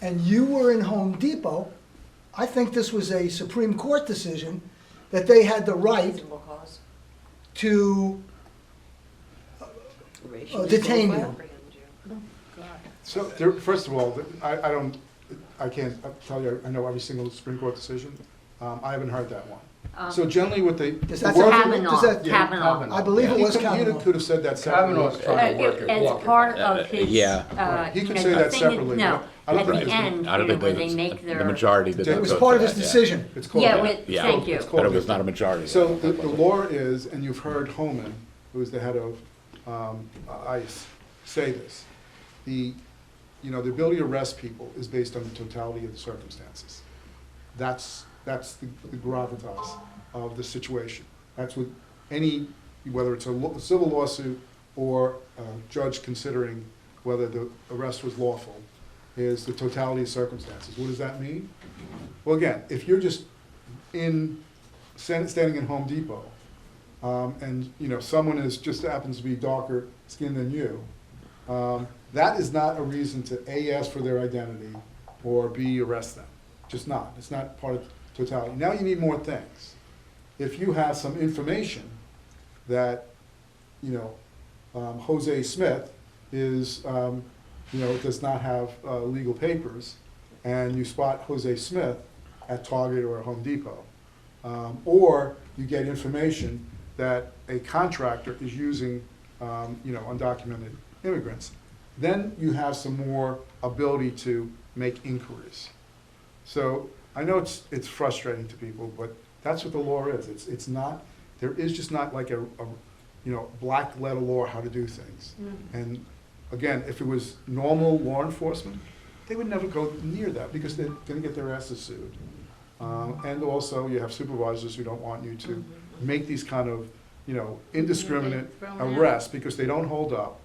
and you were in Home Depot, I think this was a Supreme Court decision that they had the right Reasonable cause. to detain you. So, first of all, I can't tell you, I know every single Supreme Court decision. I haven't heard that one. So generally what they. Does that Kavanaugh. I believe it was He Kavanaugh. could have said that Kavanaugh's separately. trying to work it. As part of his, yeah. He could you say know, that the thing separately, is, no, but I don't at think the it's- end, I don't you know, think where that they make the their. majority did It not was vote Part for of his that, yeah. decision. It's called. Yeah, that. Yeah. thank you. It's called But it was that. not a majority. So the law is, and you've heard Homan, who is the head of ICE, say this. The ability to arrest people is based on the totality of the circumstances. That's the gravitas of the situation. That's what whether it's a civil lawsuit or a judge considering whether the arrest was lawful, is the totality of circumstances. What does that mean? Well, again, if you're just standing in Home Depot, and someone just happens to be darker skinned than you, that is not a reason to A, ask for their identity, or B, arrest them. Just not. It's not part of totality. Now you need more things. If you have some information that, Jose Smith is, does not have legal papers, and you spot Jose Smith at Target or Home Depot, or you get information that a contractor is using, undocumented immigrants, then you have some more ability to make inquiries. So I know it's frustrating to people, but that's what the law is. It's not, there is just not like a black letter law how to do things. And again, if it was normal law enforcement, they would never go near that because they're gonna get their asses sued. And also you have supervisors who don't want you to make these kind of indiscriminate Thrown out. arrests because they don't hold up,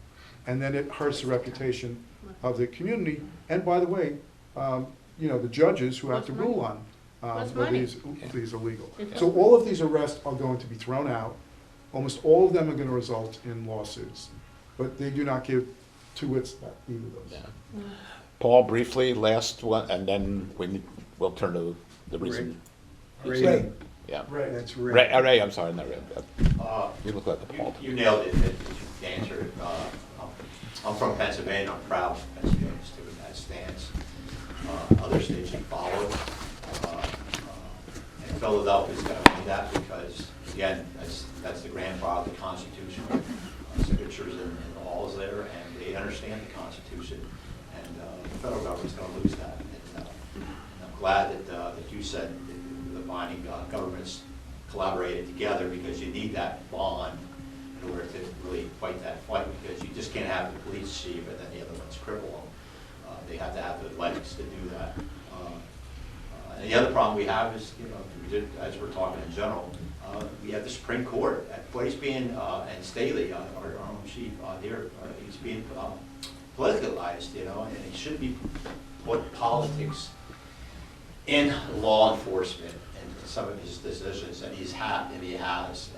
and then it hurts the reputation of the community. And by the way, the judges who have to Costs rule money. on Costs whether money. these are legal. It So does. all of these arrests are going to be thrown out. Almost all of them are going to result in lawsuits, but they do not give two wits about either of those. Yeah. Paul, briefly, last one, and then we'll turn to the reason. Ray, Yeah. that's Ray, Ray. Ray, I'm sorry, not Ray. Uh, You look like the Paul. You nailed it, you answered it. I'm from Pennsylvania, I'm proud of Pennsylvania student, that stands. Other states should follow. And Philadelphia's got to do that because, again, that's the grandfather of the Constitution. Signatures in the halls there, and they understand the Constitution. And the federal government's going to lose that. And I'm glad that you said the binding governments collaborated together because you need that bond in order to really fight that fight, because you just can't have the police chief and then the other ones cripple them. They have to have the legs to do that. And the other problem we have is, as we're talking in general, we have the Supreme Court at place being, and Staley, our own chief here, he's being politicalized, and he should be put politics in law enforcement and some of his decisions, and he has,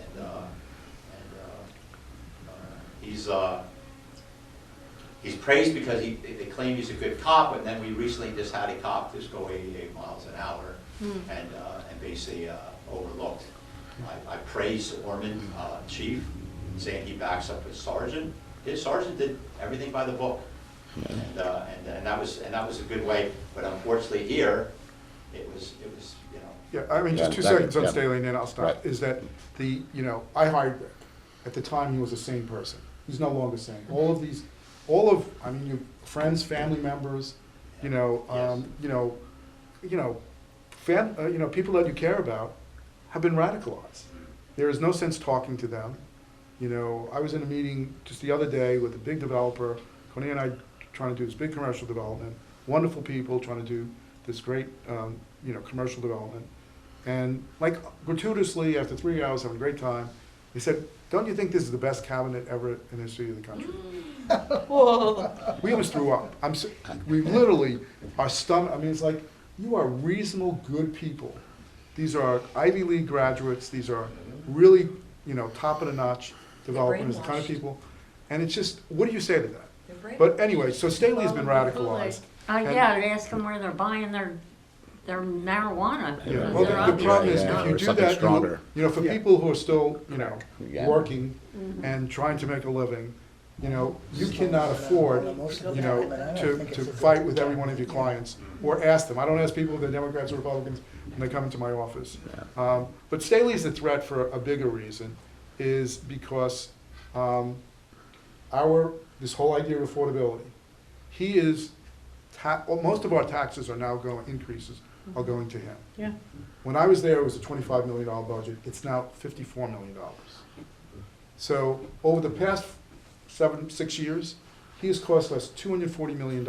he's praised because they claim he's a good cop, and then we recently just had a cop just go 88 miles an hour and basically overlooked. I praised the Orman chief, saying he backs up his sergeant. His sergeant did everything by the book, and that was a good way. But unfortunately here, it was. Yeah, I mean, just Yeah, 2 that- seconds on yeah. Staley, and then I'll stop. Right. Is that I hired Rick. At the time, he was a sane person. He's no longer sane. Your friends, family members, people that you care about have been radicalized. There is no sense talking to them. I was in a meeting just the other day with a big developer. Connie and I trying to do this big commercial development. Wonderful people trying to do this great, commercial development. And like gratuitously, after 3 hours, having a great time, they said, "Don't you think this is the best cabinet ever in the history of the country?" Whoa. We almost threw up. We literally, our stomach, it's like, you are reasonable, good people. These are Ivy League graduates. These are really, top of the notch developers, the kind of brainwashed. people. And it's just, what do you say to that? They're brainwashed. But anyway, so Staley's been Well, radicalized. Yeah, I'd ask them where they're buying their marijuana. Yeah, because well, they're the problem is, obviously if not. you Or do something that, stronger. for people who are still, Yeah. working and trying to make a living, you cannot afford, to fight with every one of your clients, or ask them. I don't ask people if they're Democrats or Republicans when they come into my office. But Staley's a threat for a bigger reason, is because this whole idea of affordability, most of our taxes are now increases are going to him. Yeah. When I was there, it was a $25 million budget. It's now $54 million. So over the past 6 years, he has cost us $240 million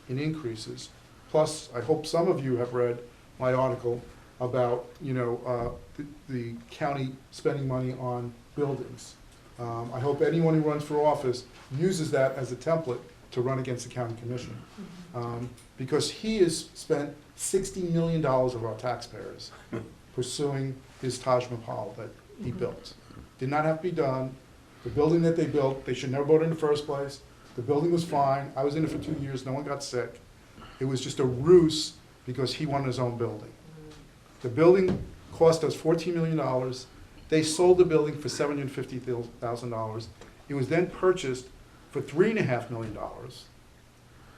in increases. Plus, I hope some of you have read my article about, the county spending money on buildings. I hope anyone who runs for office uses that as a template to run against the county commission. Because he has spent $60 million of our taxpayers pursuing his Taj Mahal that he built. Did not have to be done. The building that they built, they should never build it in the first place. The building was fine. I was in it for 2 years. No one got sick. It was just a ruse because he wanted his own building. The building cost us $14 million. They sold the building for $750,000. It was then purchased for $3.5 million.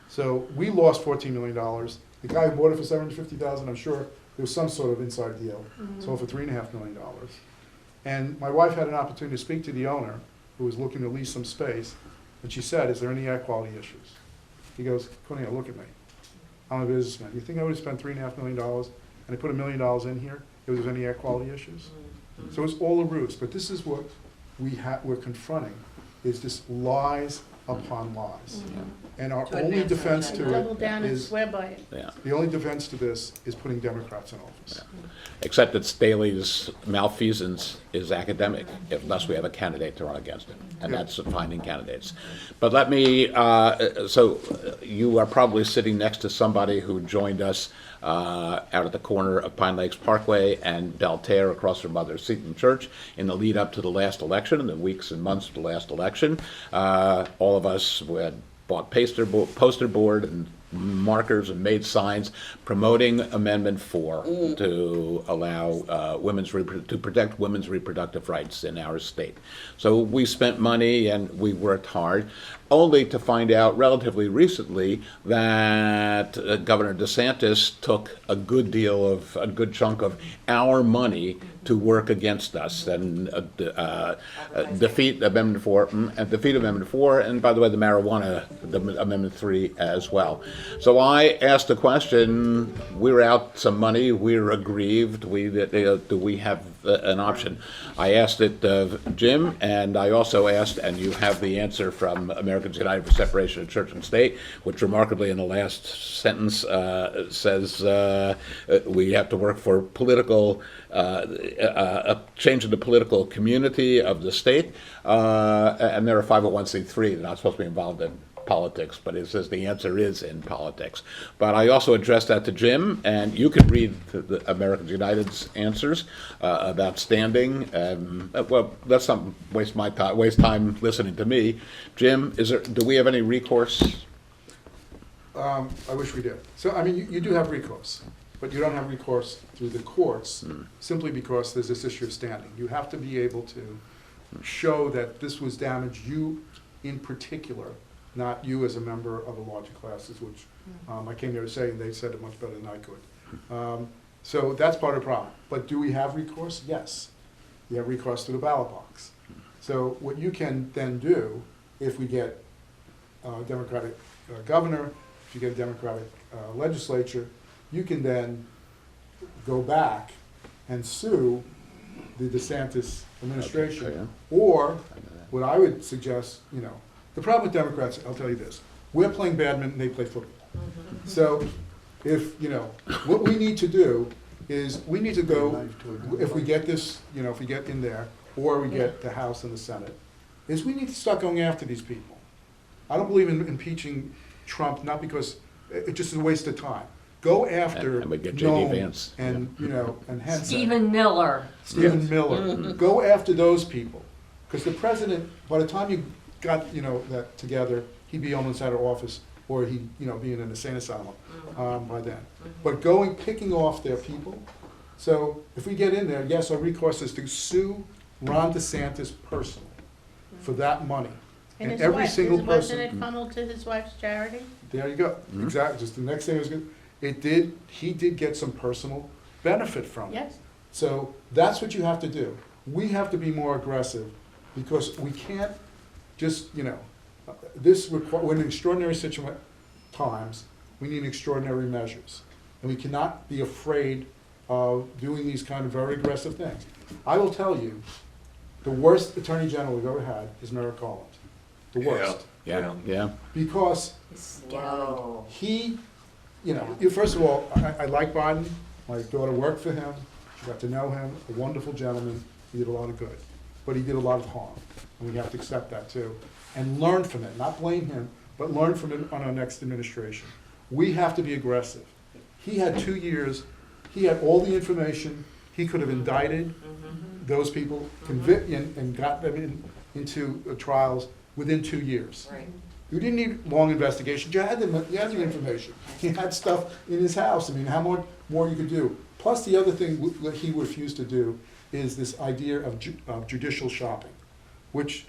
So we lost $14 million. The guy who bought it for $750,000, I'm sure there was some sort of inside deal. Sold for $3.5 million. And my wife had an opportunity to speak to the owner, who was looking to lease some space, and she said, "Is there any air quality issues?" He goes, "Connie, look at me. I'm a businessman. You think I would have spent $3.5 million and I put $1 million in here if there was any air quality issues?" So it's all a ruse. But this is what we're confronting, is this lies upon lies. Mm-hmm. And our To only advance defense our to Double it down and is, swear by it. Yeah. the only defense to this is putting Democrats in office. Except that Staley's malfeasance is academic, unless we have a candidate to run against him, and that's finding candidates. But let me, you are probably sitting next to somebody who joined us out at the corner of Pine Lakes Parkway and Belterre across from Mother Seton Church in the lead up to the last election, in the weeks and months of the last election. All of us had bought poster board and markers and made signs promoting Amendment 4 to allow to protect women's reproductive rights in our state. So we spent money and we worked hard, only to find out relatively recently that Governor DeSantis took a good chunk of our money to work against us and defeat Amendment 4, and by the way, the marijuana, Amendment 3 as well. So I asked the question, we're out some money, we're aggrieved, do we have an option? I asked it of Jim, and I also asked, and you have the answer from Americans United for Separation of Church and State, which remarkably in the last sentence says we have to work for political, a change in the political community of the state, and they're a 501c3, they're not supposed to be involved in politics, but it says the answer is in politics. But I also addressed that to Jim, and you can read the Americans United's answers about standing. Well, let's not waste time listening to me. Jim, do we have any recourse? I wish we did. So, I mean, you do have recourse, but you don't have recourse through the courts simply because there's this issue of standing. You have to be able to show that this was damage, you in particular, not you as a member of a larger classes, which I came here to say, and they said it much better than I could. So that's part of the problem. But do we have recourse? Yes. We have recourse to the ballot box. So what you can then do, if we get a Democratic governor, if you get a Democratic legislature, you can then go back and sue the DeSantis administration. Okay, yeah. Or what I would suggest, the problem with Democrats, I'll tell you this, we're playing badminton, they play football. So if, what we need to do is we need to go, if we get this, if we get in there, or we get the House and the Senate, is we need to start going after these people. I don't believe in impeaching Trump, not because it just is a waste of time. Go after And we get J.D. Noem Vance. and, and Henson. Stephen Miller. Stephen Miller. Go after those people. Because the president, by the time you got, that together, he'd be almost out of office, or he'd, be in an insane asylum by then. But picking off their people. So if we get in there, yes, our recourse is to sue Ron DeSantis personally for that money. And his every wife, single wasn't person. it funneled to his wife's charity? There you go. Exactly. Just the next thing was good. He did get some personal benefit from it. Yes. So that's what you have to do. We have to be more aggressive because we can't just, we're in extraordinary times. We need extraordinary measures. And we cannot be afraid of doing these kind of very aggressive things. I will tell you, the worst Attorney General we've ever had is Merrick Garland. The worst. Yeah. Because Slow. he, first of all, I like Biden. My daughter worked for him. She got to know him. A wonderful gentleman. He did a lot of good. But he did a lot of harm. And we have to accept that too. And learn from it. Not blame him, but learn from it on our next administration. We have to be aggressive. He had 2 years. He had all the information. He could have indicted those people, and got them into trials within 2 years. Right. You didn't need long investigation. You had the information. He had stuff in his house. I mean, how much more you could do? Plus, the other thing that he refused to do is this idea of judicial shopping, which,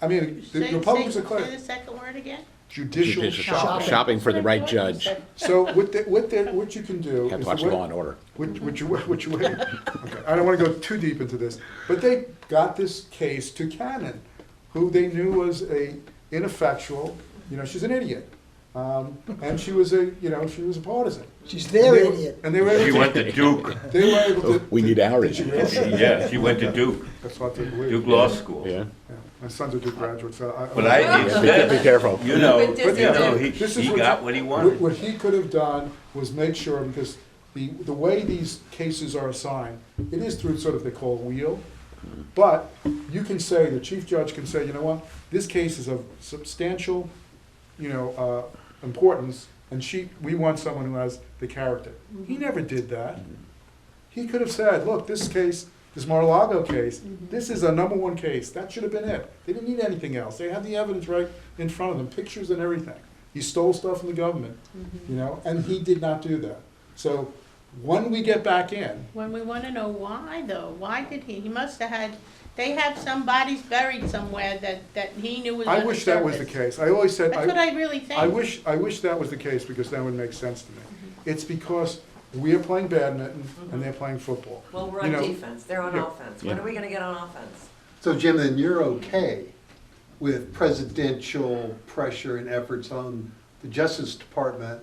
I mean, the Republicans are Say clear. the second word again? Judicial shopping. Shopping for the right judge. So what you can do Have is to watch Law and Order. which way? Okay, I don't want to go too deep into this, but they got this case to Cannon, who they knew was a ineffectual. She's an idiot, and she was a partisan. She's their idiot. And they were able She to, went to Duke. they were able to. We need our Did she idiot. really? Yeah, she went to Duke, That's what they believe. Duke Law School. Yeah. My sons are good graduates, so But I, Be instead, careful. you know, But this is- This is he what got what he wanted. What he could have done was make sure, because the way these cases are assigned, it is through sort of they call a wheel. But you can say, the chief judge can say, you know what, this case is of substantial, importance, and we want someone who has the character. He never did that. He could have said, look, this case, this Mar-a-Lago case, this is a #1 case. That should have been it. They didn't need anything else. They had the evidence right in front of them, pictures and everything. He stole stuff from the government, and he did not do that. So when we get back in, When we wanna know why though, why did he must have had, they have some bodies buried somewhere that he knew was I gonna wish that was the surface. case. I always said, That's what I really think. I wish that was the case, because that would make sense to me. It's because we are playing badminton and they're playing football. Well, we're You on know, defense, they're on yeah, offense. When are we gonna get on offense? So Jim, then you're okay with presidential pressure and efforts on the Justice Department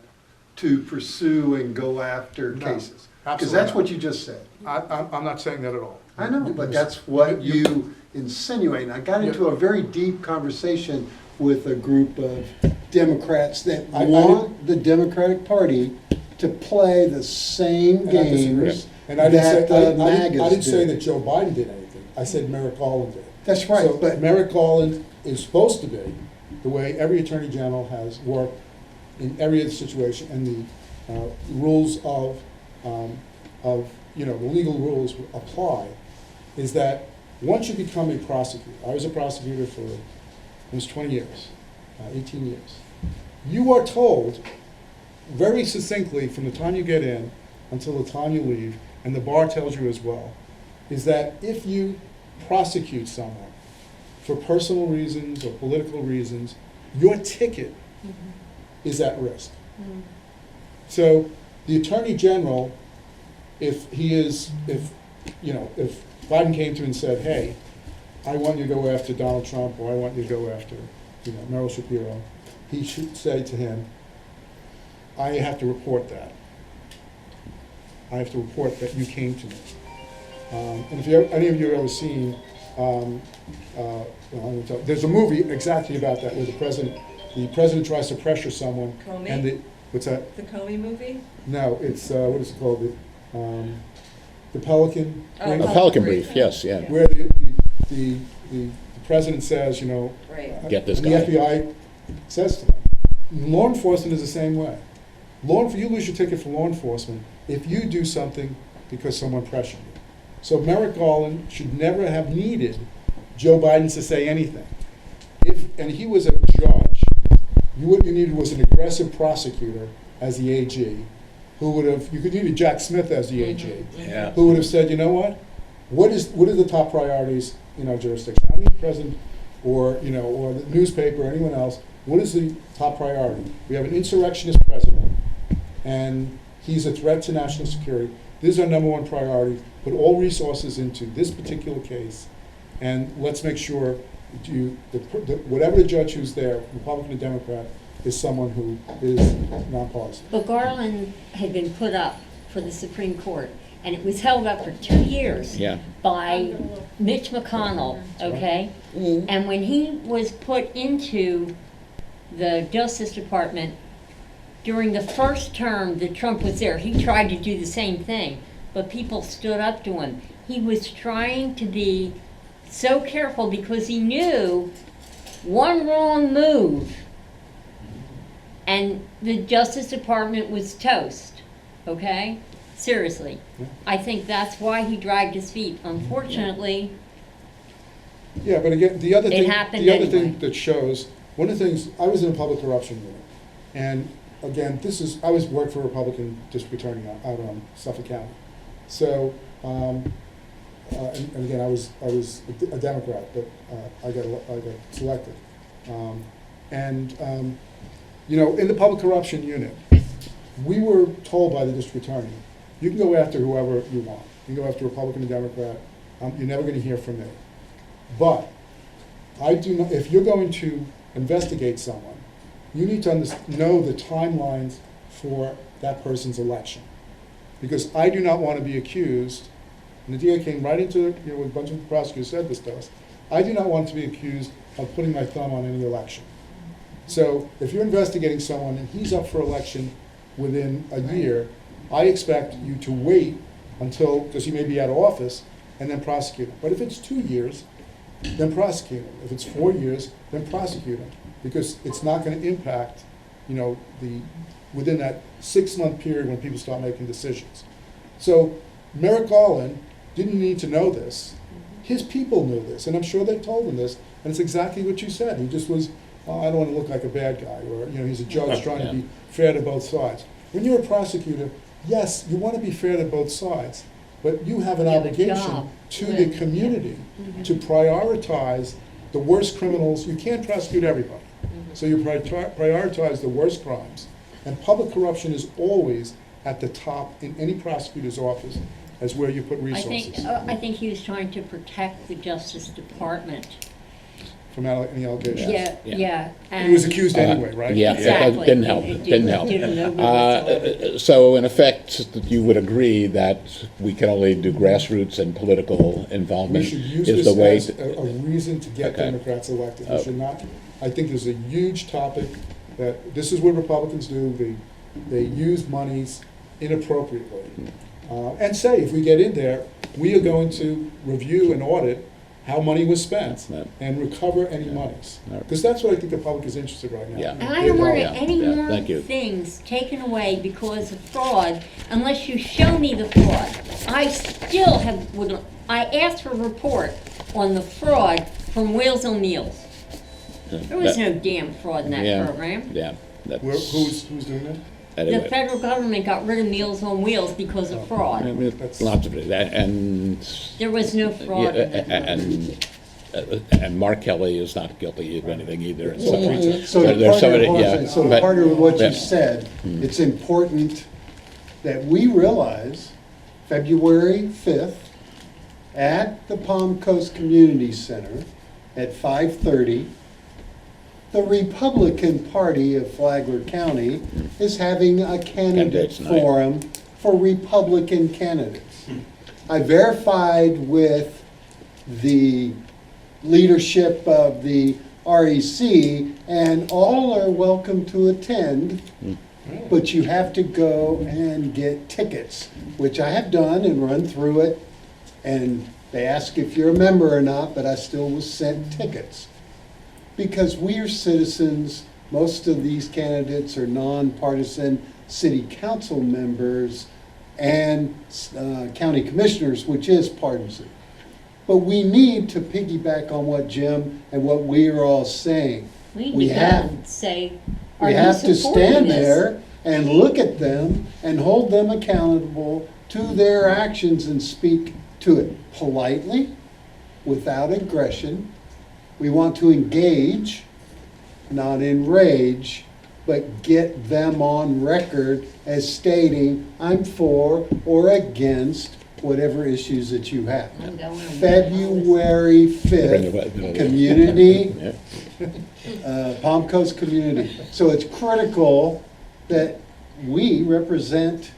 to pursue and go after No, cases? Because absolutely that's not. what you just said. I'm not saying that at all. I know, but that's what you insinuate. And I got into a very deep conversation with a group of Democrats that I want the Democratic Party to play the same And I disagree. games And I didn't that say, the I MAGAs didn't say did. that Joe Biden did anything. I said Merrick Garland did. That's right, So but Merrick Garland is supposed to be the way every attorney general has worked in every other situation, and the rules of the legal rules apply, is that once you become a prosecutor, I was a prosecutor for almost 20 years, 18 years, you are told very succinctly from the time you get in until the time you leave, and the bar tells you as well, is that if you prosecute someone for personal reasons or political reasons, your ticket is at risk. So the Attorney General, if Biden came to him and said, hey, I want you to go after Donald Trump, or I want you to go after Meryl Shapiro, he should say to him, I have to report that. I have to report that you came to me. And if any of you have ever seen, there's a movie exactly about that, where the president tries to pressure someone. Comey? And what's that? The Comey movie? No, it's, what is it called? The Pelican. Oh, Brief, A Pelican Brief, yes, yeah. where the president says, Right. Get this and guy. the FBI says to them, law enforcement is the same way. You lose your ticket for law enforcement if you do something because someone pressured you. So Merrick Garland should never have needed Joe Biden to say anything. And he was a judge, what you needed was an aggressive prosecutor as the AG, who would have, you could need Jack Smith as the AG, Yeah. who would have said, you know what are the top priorities in our jurisdiction? I don't need the president or the newspaper or anyone else. What is the top priority? We have an insurrectionist president, and he's a threat to national security. This is our #1 priority. Put all resources into this particular case, and let's make sure whatever the judge who's there, Republican or Democrat, is someone who is nonpartisan. But Garland had been put up for the Supreme Court, and it was held up for 2 years Yeah. by Mitch McConnell, okay? And when he was put into the Justice Department, during the first term that Trump was there, he tried to do the same thing, but people stood up to him. He was trying to be so careful because he knew one wrong move and the Justice Department was toast, okay? Seriously. I think that's why he dragged his feet. Unfortunately, Yeah, but again, the other It thing, happened the other anyway. thing that shows, one of the things, I was in a public corruption unit, and again, I worked for a Republican district attorney out on Suffolk County. So, and again, I was a Democrat, but I got selected. In the public corruption unit, we were told by the district attorney, you can go after whoever you want. You can go after Republican or Democrat. You're never going to hear from me. But I do not. If you're going to investigate someone, you need to know the timelines for that person's election, because I do not want to be accused. And the DA came right into with a bunch of prosecutors said this to us. I do not want to be accused of putting my thumb on any election. So if you're investigating someone and he's up for election within a year, I expect you to wait until, because he may be out of office, and then prosecute him. But if it's 2 years, then prosecute him. If it's 4 years, then prosecute him, because it's not going to impact, within that 6-month period when people start making decisions. So Merrick Garland didn't need to know this. His people knew this, and I'm sure they told him this, and it's exactly what you said. He just was, oh, I don't want to look like a bad guy, or he's a judge trying to be fair to both sides. When you're a prosecutor, yes, you want to be fair to both sides, but you have an You have a obligation job. to the community to prioritize the worst criminals. You can't prosecute everybody, so you prioritize the worst crimes. And public corruption is always at the top in any prosecutor's office as where you put resources. I think he was trying to protect the Justice Department. From any allegations. Yeah. He was accused anyway, right? Yeah, Exactly. it didn't help. It Didn't help. didn't know whatsoever. So in effect, you would agree that we can only do grassroots and political We involvement should use is this the way. as a reason to get Okay. Democrats elected. We should not, I think there's a huge topic that, this is what Republicans do, they use monies inappropriately. And say, if we get in there, we are going to review and audit how money was spent Right. and recover any monies. Right. Because that's what I think the public is interested right now. Yeah. And I don't want Yeah, any yeah, more thank you. things taken away because of fraud unless you show me the fraud. I still I asked for a report on the fraud from Wheels on Meals. There was no damn fraud in that program. Yeah. That's, Who's doing that? anyway. The federal government got rid of Meals on Wheels because of I fraud. mean, lots of it, and There was no fraud in that program. and Mark Kelly is not guilty of anything either. And so So to there's somebody, to partner with what yeah. you said, it's important that we realize February 5th at the Palm Coast Community Center at 5:30, the Republican Party of Flagler County is having a candidate Candidates night. forum for Republican candidates. I verified with the leadership of the REC, and all are welcome to attend, but you have to go and get tickets, which I have done and run through it, and they ask if you're a member or not, but I still was sent tickets. Because we are citizens, most of these candidates are nonpartisan city council members and county commissioners, which is partisan. But we need to piggyback on what Jim and what we are all saying. We We need to go have- and say, are We you have to supporting stand this? there and look at them and hold them accountable to their actions and speak to it politely, without aggression. We want to engage, not enrage, but get them on record as stating, I'm for or against whatever issues that you have. I'm going. February 5th, community, Palm Coast community. So it's critical that we represent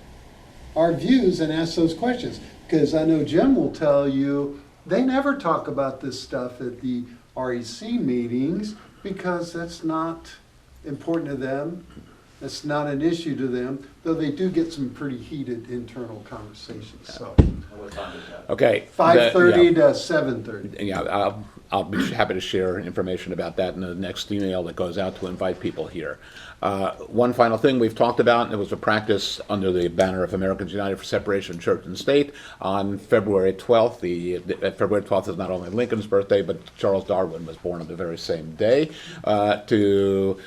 our views and ask those questions. Because I know Jim will tell you, they never talk about this stuff at the REC meetings because that's not important to them. That's not an issue to them, though they do get some pretty heated internal conversations, so. What time is that? Okay. 5:30 to 7:30. Yeah, I'll be happy to share information about that in the next email that goes out to invite people here. One final thing we've talked about, and it was a practice under the banner of Americans United for Separation of Church and State on February 12th. February 12th is not only Lincoln's birthday, but Charles Darwin was born on the very same day. To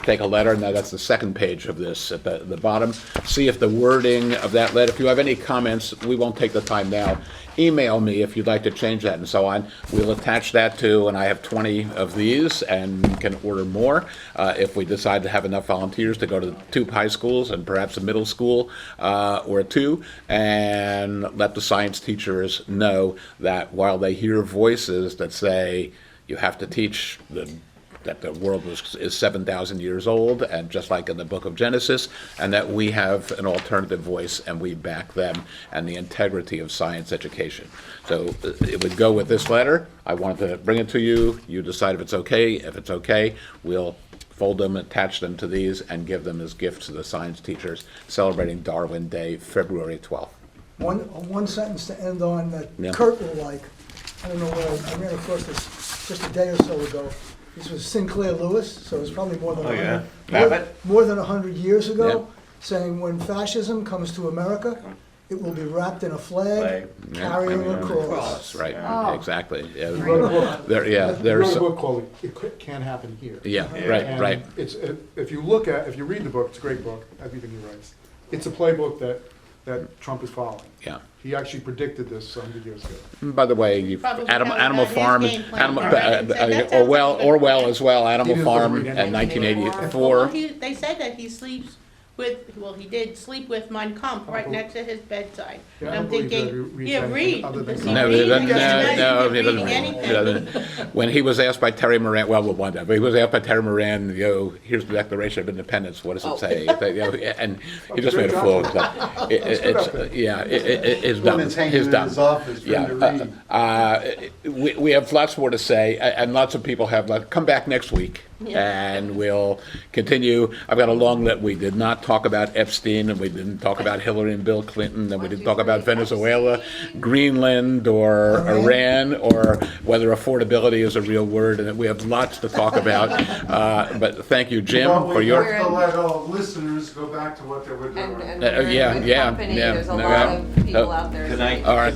take a letter, now that's the second page of this at the bottom. See if the wording of that letter, if you have any comments, we won't take the time now. Email me if you'd like to change that and so on. We'll attach that to, and I have 20 of these and can order more if we decide to have enough volunteers to go to 2 high schools and perhaps a middle school or 2, and let the science teachers know that while they hear voices that say you have to teach the that the world is 7,000 years old, and just like in the book of Genesis, and that we have an alternative voice, and we back them and the integrity of science education. So it would go with this letter. I wanted to bring it to you. You decide if it's okay. If it's okay, we'll fold them, attach them to these, and give them as gifts to the science teachers celebrating Darwin Day, February 12th. One sentence to end on that Yeah. Kurt will like. I don't know where, I ran across this just a day or so ago. This was Sinclair Lewis, so it's probably more than Oh, yeah. 100, Babbitt? more than 100 years ago, Yeah. saying when fascism comes to America, it will be wrapped in a flag, Yeah. carrying Yeah. a cross. Cross, right, Oh. exactly. Yeah, He wrote a book. there, yeah, He there's, wrote a book called "It Can't Happen Here." yeah, right, And right. It's, if you read the book, it's a great book, everything he writes. It's a playbook that Trump is following. Yeah. He actually predicted this 100 years ago. By the way, you've, Probably Animal know about his Farm, game plan Animal, already. That sounds like a good Orwell as well, Animal He doesn't Farm read in anything. 1984. They said that he sleeps with, well, he did sleep with Mein Kampf right next to his bedside. Yeah, And I I'm don't believe that he thinking, reads yeah, anything read. other than Does he Mein No, Kampf. read? he doesn't, Can you imagine no, him he reading doesn't. anything? He doesn't. When he was asked by Terry Moran, well, we'll wind up, but he was asked by Terry Moran, here's the Declaration of Independence, what does it say? And he just made a fool of himself. It's dumb. When it's hanging It's in dumb. his office for him to read. We have lots more to say, and lots of people have, come back next week, Yeah. and we'll continue. I've got a long list. We did not talk about Epstein, and we didn't talk about Hillary and Bill Clinton, and we didn't talk about Venezuela, Greenland, or Iran, or whether affordability is a real word, and we have lots to talk about. But thank you, Jim, But for we your... have to let all listeners go back to what they were doing. And yeah, we're in yeah, good company, yeah, there's a no, lot of people oh. out there. Good night. All right,